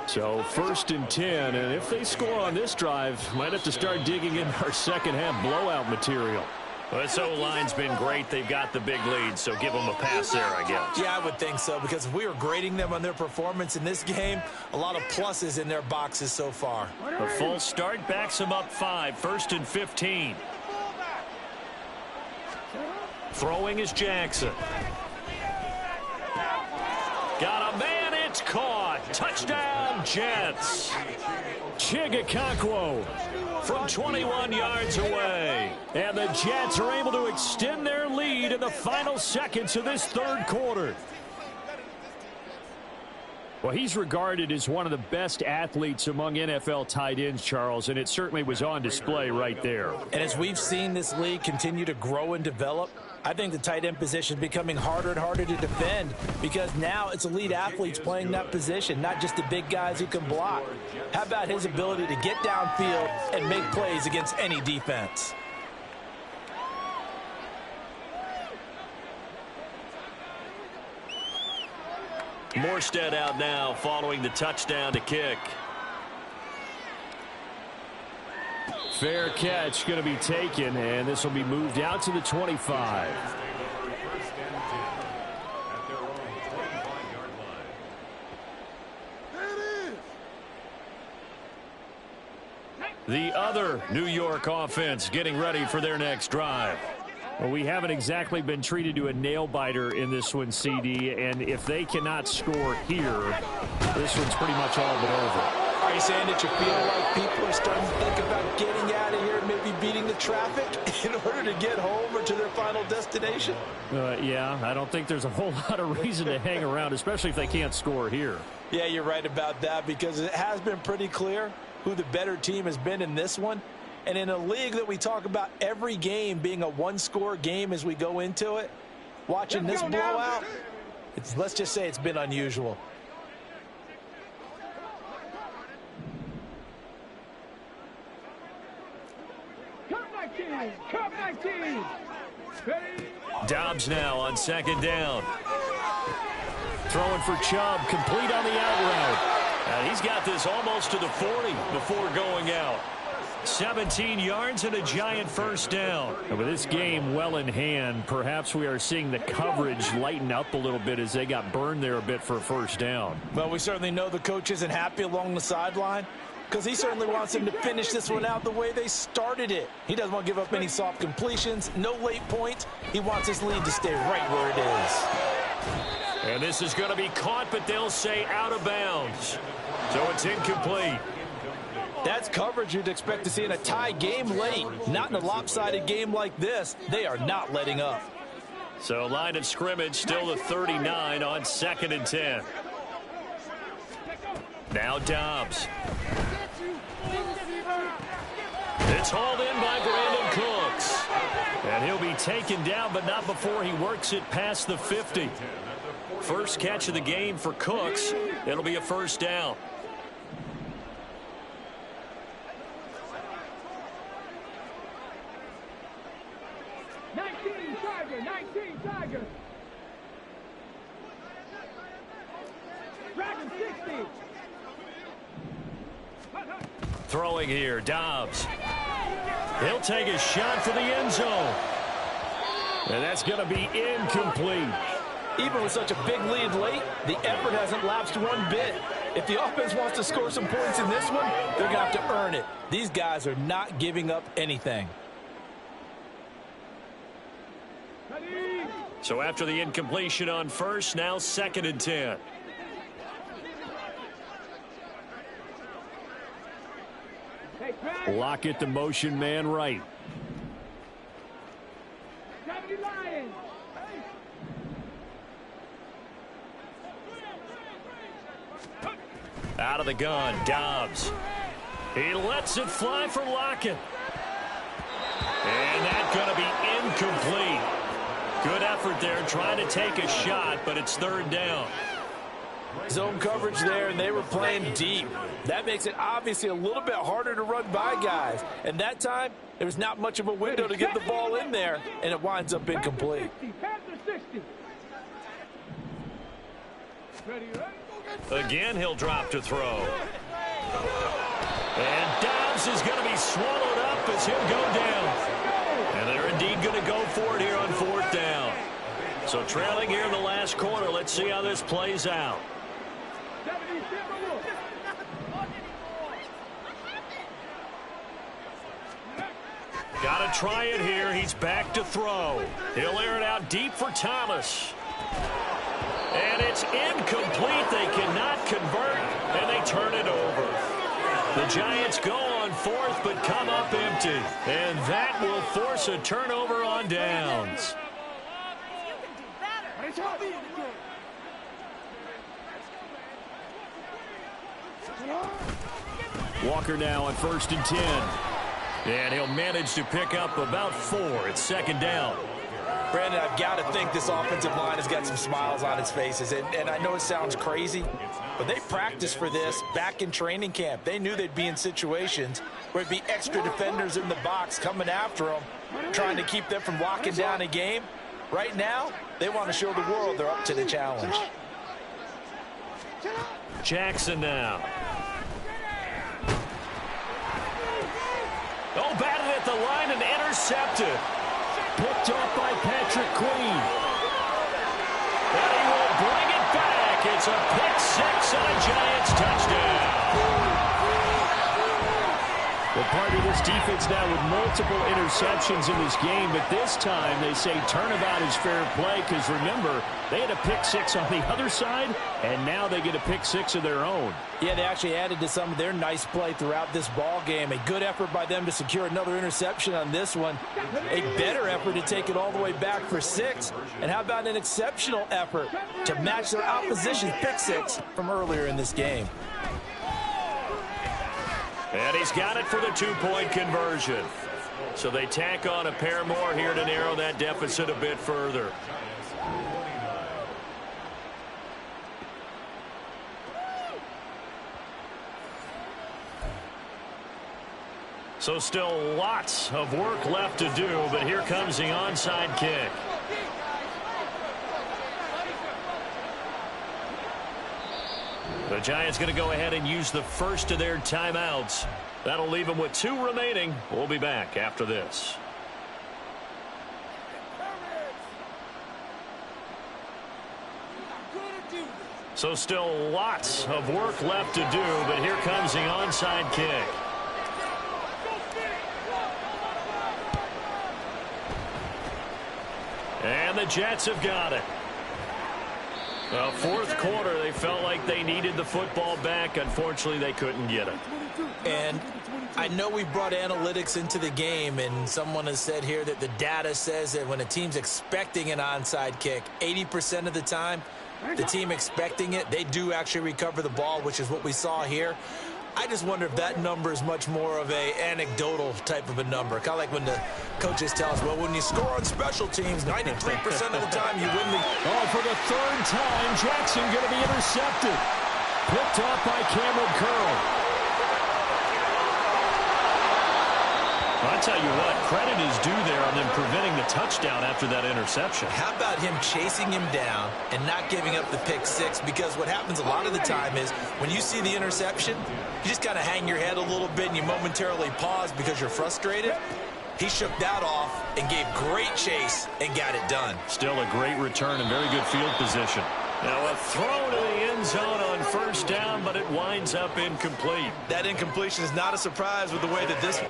So 1st and 10. And if they score on this drive, might have to start digging in our second half blowout material. Well, this O-line's been great. They've got the big lead, so give them a pass there, I guess. Yeah, I would think so, because if we were grading them on their performance in this game, a lot of pluses in their boxes so far. A false start backs them up 5. 1st and 15. Throwing is Jackson. Got a man, it's caught. Touchdown, Jets. Chigakakwo from 21 yards away. And the Jets are able to extend their lead in the final seconds of this 3rd quarter. Well, he's regarded as one of the best athletes among NFL tight ends, Charles, and it certainly was on display right there. And as we've seen this league continue to grow and develop, I think the tight end position is becoming harder and harder to defend because now it's elite athletes playing that position, not just the big guys who can block. How about his ability to get downfield and make plays against any defense? Morstead out now following the touchdown to kick. Fair catch going to be taken, and this will be moved out to the 25. The other New York offense getting ready for their next drive. Well, we haven't exactly been treated to a nail-biter in this one, CD, and if they cannot score here, this one's pretty much all but over. Are you saying that you feel like people are starting to think about getting out of here and maybe beating the traffic in order to get home or to their final destination? Yeah, I don't think there's a whole lot of reason to hang around, especially if they can't score here. Yeah, you're right about that because it has been pretty clear who the better team has been in this one. And in a league that we talk about every game being a one-score game as we go into it, watching this blowout, let's just say it's been unusual. Dobbs now on 2nd down. Throwing for Chubb, complete on the out route. And he's got this almost to the 40 before going out. 17 yards and a Giant first down. And with this game well in hand, perhaps we are seeing the coverage lighten up a little bit as they got burned there a bit for a first down. Well, we certainly know the coach isn't happy along the sideline because he certainly wants them to finish this one out the way they started it. He doesn't want to give up any soft completions, no late points. He wants his lead to stay right where it is. And this is going to be caught, but they'll say out of bounds. So it's incomplete. That's coverage you'd expect to see in a tie game late. Not in a lopsided game like this. They are not letting up. So line of scrimmage still the 39 on 2nd and 10. Now Dobbs. It's hauled in by Brandon Cooks. And he'll be taken down, but not before he works it past the 50. First catch of the game for Cooks. It'll be a first down. Tiger. Dragon 60. Throwing here, Dobbs. He'll take a shot for the end zone. And that's going to be incomplete. Even with such a big lead late, the effort hasn't lapsed one bit. If the offense wants to score some points in this one, they're going to have to earn it. These guys are not giving up anything. So after the incompletion on first, now 2nd and 10. Lockett the motion man right. Out of the gun, Dobbs. He lets it fly for Lockett. And that's going to be incomplete. Good effort there trying to take a shot, but it's 3rd down. Zone coverage there, and they were playing deep. That makes it obviously a little bit harder to run by guys. And that time, there was not much of a window to get the ball in there, and it winds up incomplete. Again, he'll drop to throw. And Dobbs is going to be swallowed up as he'll go down. And they're indeed going to go for it here on 4th down. So trailing here in the last quarter. Let's see how this plays out. Got to try it here. He's back to throw. He'll air it out deep for Thomas. And it's incomplete. They cannot convert, and they turn it over. The Giants go on 4th, but come up empty. And that will force a turnover on downs. Walker now on 1st and 10. And he'll manage to pick up about 4. It's 2nd down. Brandon, I've got to think this offensive line has got some smiles on its faces. And I know it sounds crazy, but they practiced for this back in training camp. They knew they'd be in situations where it'd be extra defenders in the box coming after them, trying to keep them from locking down a game. Right now, they want to show the world they're up to the challenge. Jackson now. Oh, batted at the line and intercepted. Picked off by Patrick Queen. And he will bring it back. It's a pick-6 and a Giants touchdown. Well, part of this defense now with multiple interceptions in this game, but this time they say turnabout is fair play because, remember, they had a pick-6 on the other side, and now they get a pick-6 of their own. Yeah, they actually added to some of their nice play throughout this ball game. A good effort by them to secure another interception on this one. A better effort to take it all the way back for 6. And how about an exceptional effort to match their opposition's pick-6 from earlier in this game. And he's got it for the 2-point conversion. So they tack on a pair more here to narrow that deficit a bit further. So still lots of work left to do, but here comes the onside kick. The Giants going to go ahead and use the first of their timeouts. That'll leave them with 2 remaining. We'll be back after this. So still lots of work left to do, but here comes the onside kick. And the Jets have got it. Well, fourth quarter, they felt like they needed the football back. Unfortunately, they couldn't get it. And I know we brought analytics into the game, and someone has said here that the data says that when a team's expecting an onside kick, 80% of the time, the team expecting it, they do actually recover the ball, which is what we saw here. I just wonder if that number is much more of a anecdotal type of a number. Kind of like when the coaches tell us, well, when you score on special teams, 93% of the time you win the... Oh, for the 3rd time, Jackson going to be intercepted. Picked off by Cameron Curl. I'll tell you what, credit is due there on them preventing the touchdown after that interception. How about him chasing him down and not giving up the pick 6? Because what happens a lot of the time is when you see the interception, you just kind of hang your head a little bit and you momentarily pause because you're frustrated. He shook that off and gave great chase and got it done. Still a great return and very good field position. Now a throw to the end zone on 1st down, but it winds up incomplete. That incompletion is not a surprise with the way that this...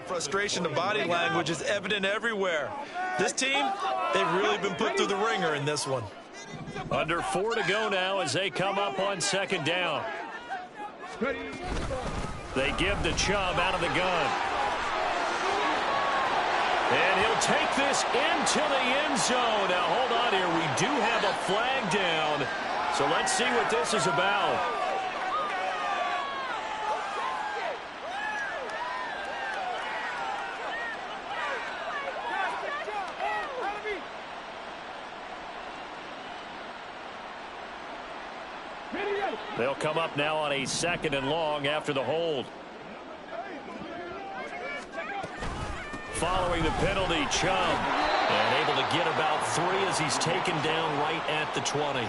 Frustration, the body language is evident everywhere. This team, they've really been put through the ringer in this one. Under 4 to go now as they come up on 2nd down. They give the Chubb out of the gun. And he'll take this into the end zone. Now, hold on here. We do have a flag down. So let's see what this is about. They'll come up now on a 2nd and long after the hold. Following the penalty, Chubb. And able to get about 3 as he's taken down right at the 20.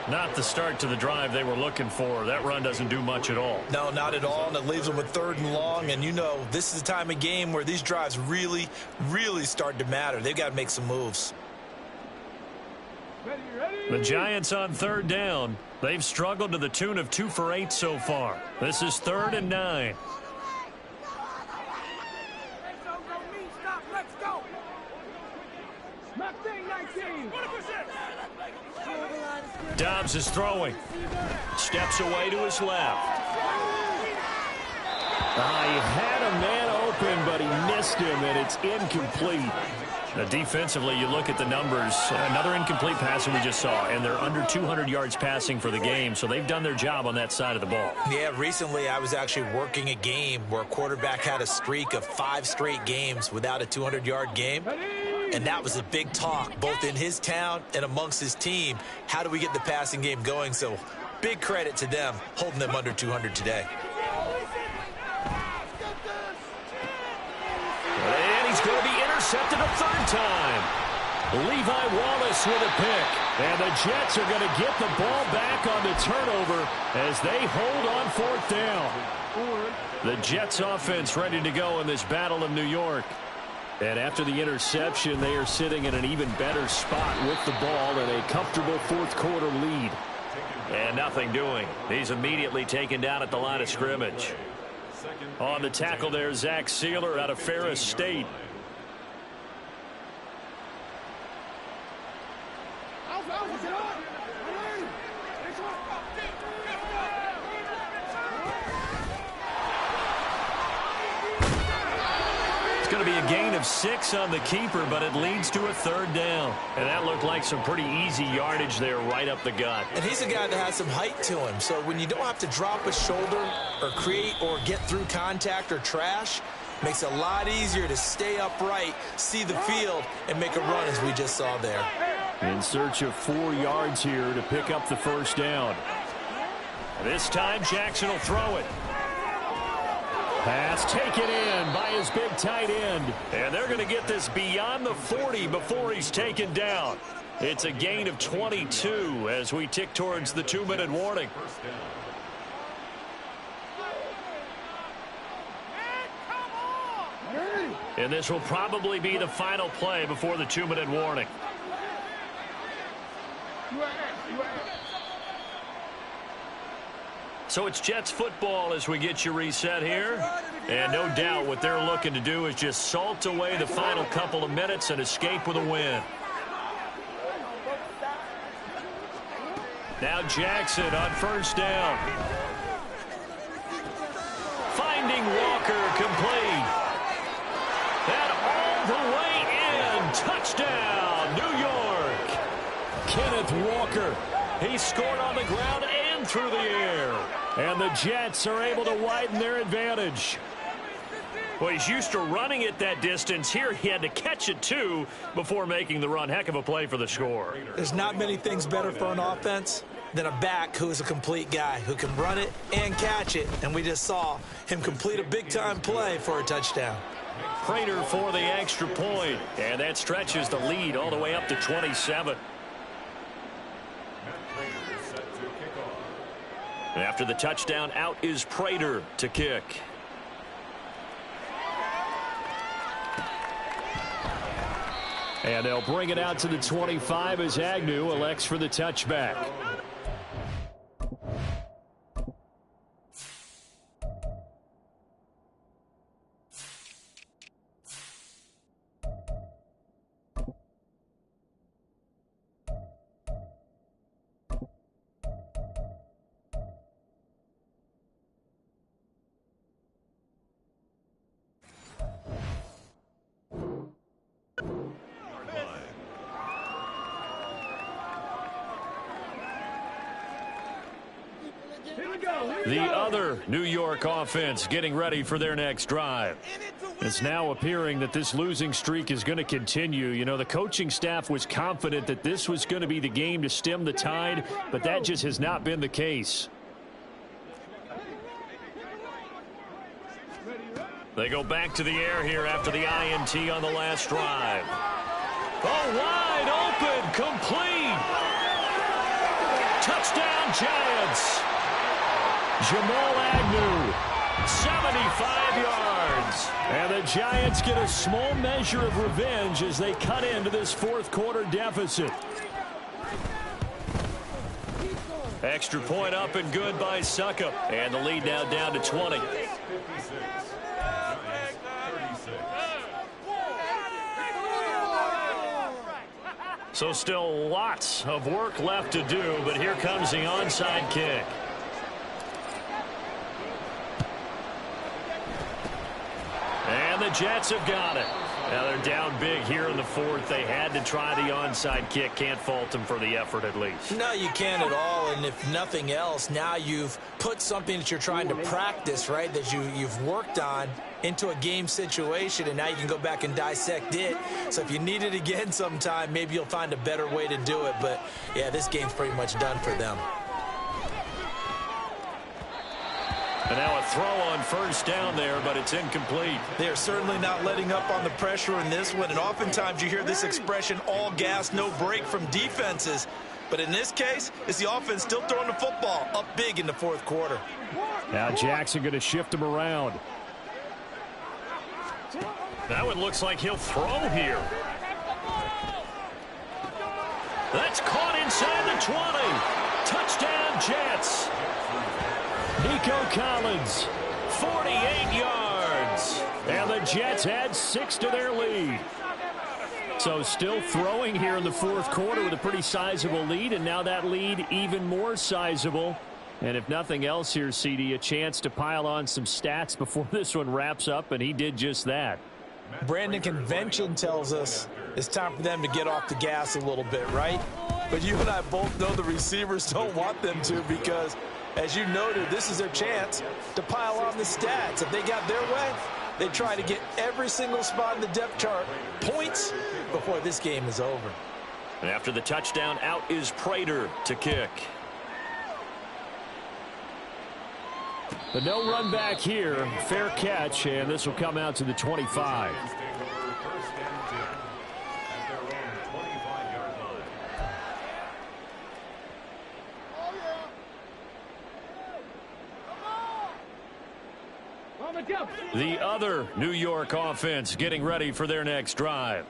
Not the start to the drive they were looking for. That run doesn't do much at all. No, not at all, and it leaves them with 3rd and long. And you know, this is the time of game where these drives really, really start to matter. They've got to make some moves. The Giants on 3rd down. They've struggled to the tune of 2 for 8 so far. This is 3rd and 9. Dobbs is throwing. Steps away to his left. He had a man open, but he missed him, and it's incomplete. Defensively, you look at the numbers. Another incomplete pass that we just saw, and they're under 200 yards passing for the game, so they've done their job on that side of the ball. Yeah, recently I was actually working a game where a quarterback had a streak of 5 straight games without a 200-yard game, and that was a big talk, both in his town and amongst his team. How do we get the passing game going? So big credit to them, holding them under 200 today. And he's going to be intercepted a 3rd time. Levi Wallace with a pick. And the Jets are going to get the ball back on the turnover as they hold on 4th down. The Jets offense ready to go in this Battle of New York. And after the interception, they are sitting in an even better spot with the ball and a comfortable 4th quarter lead. And nothing doing. He's immediately taken down at the line of scrimmage. On the tackle there, Zach Sealer out of Ferris State. gain of 6 on the keeper, but it leads to a 3rd down. And that looked like some pretty easy yardage there right up the gut. And he's a guy that has some height to him. So when you don't have to drop a shoulder or create or get through contact or trash, makes it a lot easier to stay upright, see the field, and make a run as we just saw there. In search of 4 yards here to pick up the 1st down. This time Jackson will throw it. Pass taken in by his big tight end. And they're going to get this beyond the 40 before he's taken down. It's a gain of 22 as we tick towards the 2-minute warning. And this will probably be the final play before the 2-minute warning. So it's Jets football as we get you reset here. And no doubt what they're looking to do is just salt away the final couple of minutes and escape with a win. Now Jackson on 1st down. Finding Walker complete. And all the way in. Touchdown, New York. Kenneth Walker. He scored on the ground and through the air. And the Jets are able to widen their advantage. Well, he's used to running it that distance. Here he had to catch it, too, before making the run. Heck of a play for the score. There's not many things better for an offense than a back who is a complete guy who can run it and catch it. And we just saw him complete a big-time play for a touchdown. Prater for the extra point. And that stretches the lead all the way up to 27. After the touchdown, out is Prater to kick. And they'll bring it out to the 25 as Agnew elects for the touchback. The other New York offense getting ready for their next drive. It's now appearing that this losing streak is going to continue. You know, the coaching staff was confident that this was going to be the game to stem the tide, but that just has not been the case. They go back to the air here after the INT on the last drive. Oh, wide open, complete. Touchdown, Giants. Jamal Agnew, 75 yards. And the Giants get a small measure of revenge as they cut into this 4th quarter deficit. Extra point up and good by Succop. And the lead now down to 20. So still lots of work left to do, but here comes the onside kick. And the Jets have got it. Now they're down big here in the 4th. They had to try the onside kick. Can't fault them for the effort at least. No, you can't at all. And if nothing else, now you've put something that you're trying to practice, right, that you've worked on into a game situation, and now you can go back and dissect it. So if you need it again sometime, maybe you'll find a better way to do it. But, yeah, this game's pretty much done for them. And now a throw on 1st down there, but it's incomplete. They are certainly not letting up on the pressure in this one, and oftentimes you hear this expression, all gas, no break from defenses. But in this case, it's the offense still throwing the football up big in the 4th quarter. Now Jackson going to shift him around. That one looks like he'll throw here. That's caught inside the 20. Touchdown, Jets. Nico Collins, 48 yards. And the Jets add 6 to their lead. So still throwing here in the 4th quarter with a pretty sizable lead, and now that lead even more sizable. And if nothing else here, CD, a chance to pile on some stats before this one wraps up, and he did just that. Brandon, convention tells us it's time for them to get off the gas a little bit, right? But you and I both know the receivers don't want them to because, as you noted, this is their chance to pile on the stats. If they got their way, they try to get every single spot in the depth chart points before this game is over. And after the touchdown, out is Prater to kick. The no run back here, fair catch, and this will come out to the 25. The other New York offense getting ready for their next drive.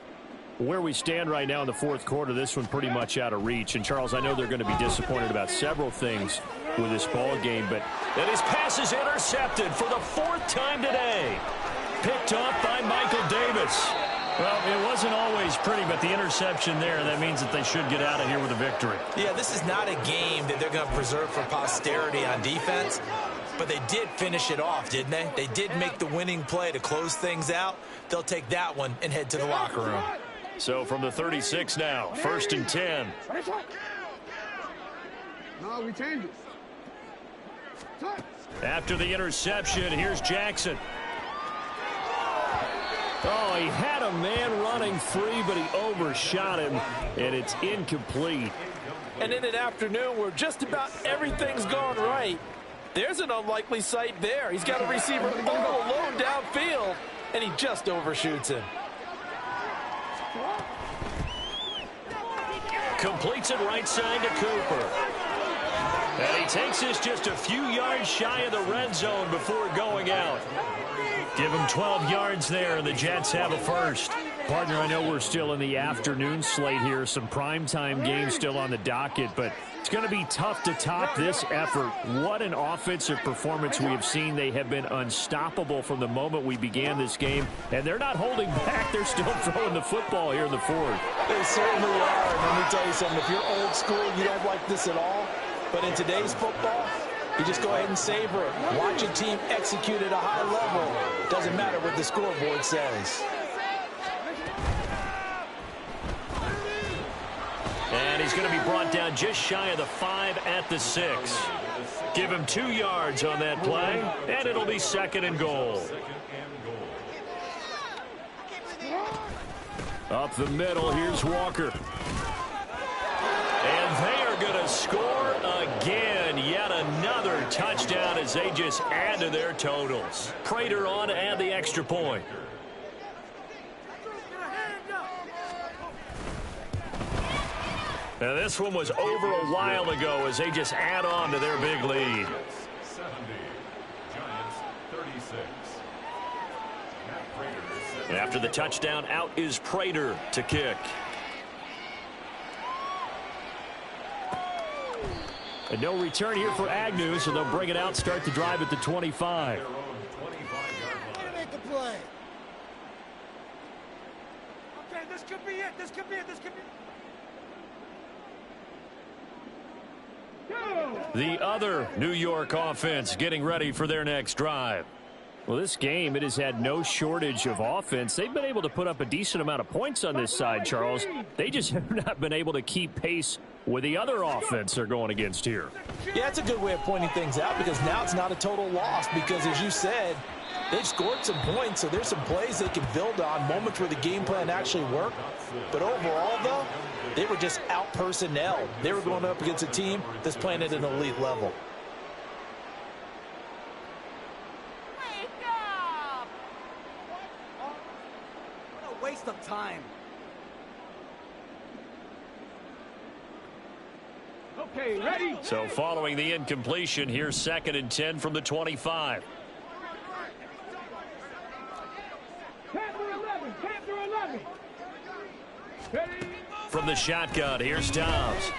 Where we stand right now in the fourth quarter, this one pretty much out of reach. And, Charles, I know they're going to be disappointed about several things with this ball game, but and his pass is intercepted for the fourth time today. Picked off by Michael Davis. Well, it wasn't always pretty, but the interception there, that means that they should get out of here with a victory. Yeah, this is not a game that they're going to preserve for posterity on defense, but they did finish it off, didn't they? They did make the winning play to close things out. They'll take that one and head to the locker room. So from the 36 now, 1st and 10. No, we change it. After the interception, here's Jackson. Oh, he had a man running free, but he overshot him, and it's incomplete. And in an afternoon where just about everything's gone right, there's an unlikely sight there. He's got a receiver all alone downfield, and he just overshoots him. Completes it right side to Cooper. And he takes this just a few yards shy of the red zone before going out. Give him 12 yards there, and the Jets have a first. Partner, I know we're still in the afternoon slate here. Some primetime games still on the docket, but it's going to be tough to top this effort. What an offensive performance we have seen. They have been unstoppable from the moment we began this game, and they're not holding back. They're still throwing the football here in the fourth. They certainly are. And let me tell you something. If you're old school, you don't like this at all. But in today's football, you just go ahead and savor it. Watch a team execute at a high level. Doesn't matter what the scoreboard says. And he's going to be brought down just shy of the 5 at the 6. Give him 2 yards on that play, and it'll be 2nd and goal. Up the middle, here's Walker. And they are going to score again. Yet another touchdown as they just add to their totals. Prater on to add the extra point. Now this one was over a while ago as they just add on to their big lead. 70, Giants 36. And after the touchdown, out is Prater to kick. And no return here for Agnew, so they'll bring it out, start the drive at the 25. Their own 25-yard line. Make the play. Okay, this could be it. This could be it. This could be it. The other New York offense getting ready for their next drive. Well, this game, it has had no shortage of offense. They've been able to put up a decent amount of points on this side, Charles. They just have not been able to keep pace with the other offense they're going against here. Yeah, that's a good way of pointing things out because now it's not a total loss because, as you said, they've scored some points, so there's some plays they can build on, moments where the game plan actually worked. But overall, though, they were just out-personnel. They were going up against a team that's playing at an elite level. Waste of time. Okay, ready? So following the incompletion, here's 2nd and 10 from the 25. Panther 11. Ready? From the shotgun, here's Dobbs.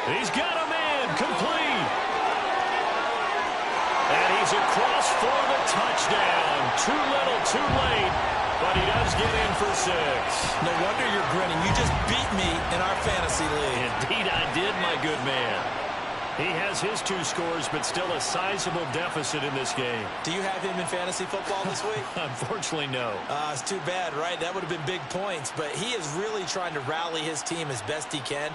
He's got a man, complete. And he's across for the touchdown. Too little, too late, but he does get in for 6. No wonder you're grinning. You just beat me in our fantasy league. Indeed I did, my good man. He has his 2 scores, but still a sizable deficit in this game. Do you have him in fantasy football this week? Unfortunately, no. It's too bad, right? That would have been big points, but he is really trying to rally his team as best he can.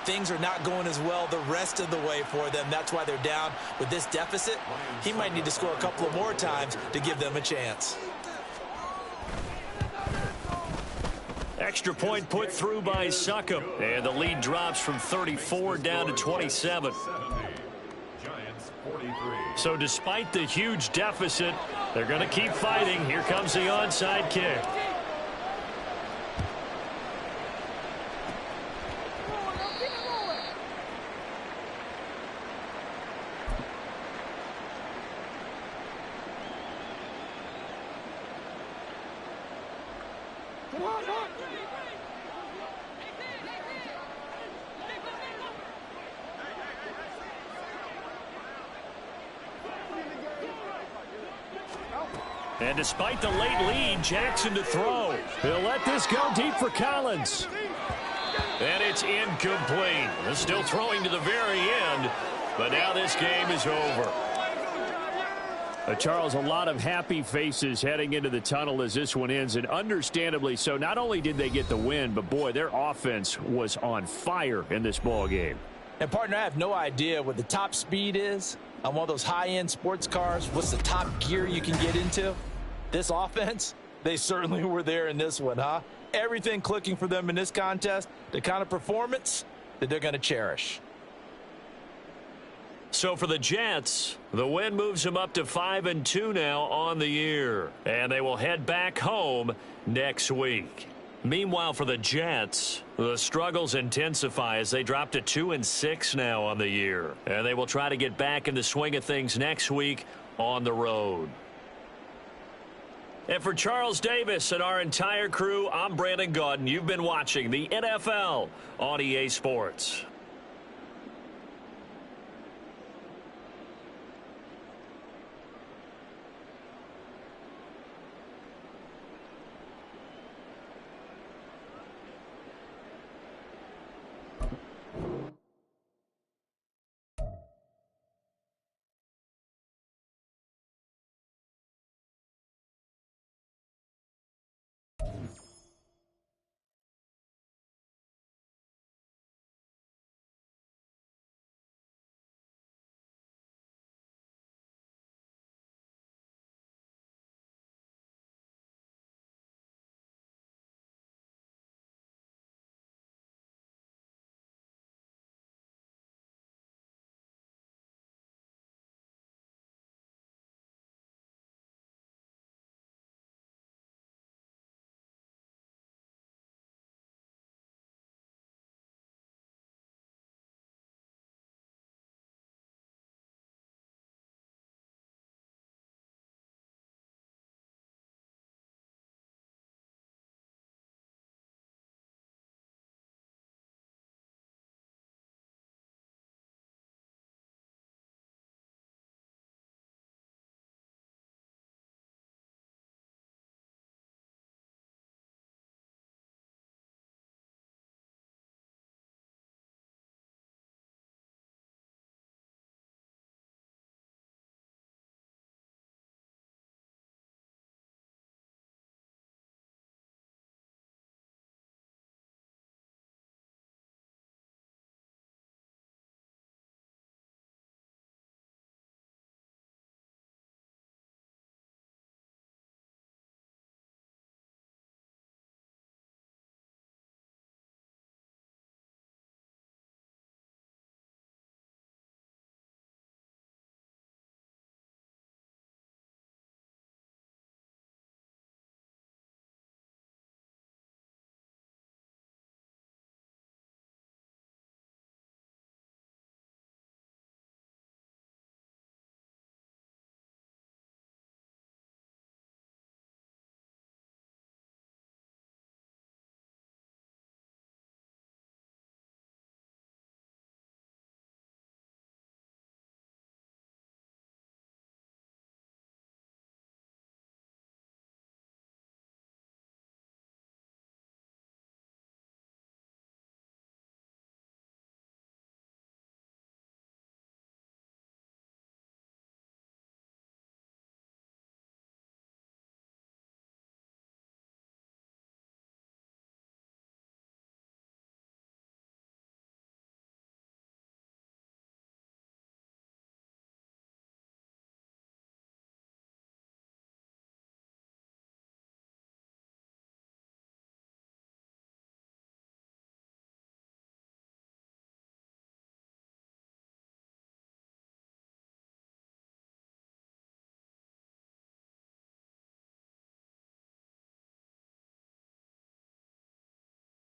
Things are not going as well the rest of the way for them. That's why they're down with this deficit. He might need to score a couple of more times to give them a chance. Extra point put through by Succop. And the lead drops from 34 down to 27. 70. Giants 43. So despite the huge deficit, they're going to keep fighting. Here comes the onside kick. And despite the late lead, Jackson to throw. He'll let this go deep for Collins. And it's incomplete. They're still throwing to the very end, but now this game is over. Charles, a lot of happy faces heading into the tunnel as this one ends, and understandably so. Not only did they get the win, but boy, their offense was on fire in this ball game. And partner, I have no idea what the top speed is on one of those high-end sports cars. What's the top gear you can get into? This offense, they certainly were there in this one, huh? Everything clicking for them in this contest, the kind of performance that they're going to cherish. So for the Jets, the win moves them up to 5-2 now on the year. And they will head back home next week. Meanwhile, for the Jets, the struggles intensify as they drop to 2-6 now on the year. And they will try to get back in the swing of things next week on the road. And for Charles Davis and our entire crew, I'm Brandon Gaudin. You've been watching the NFL on EA Sports.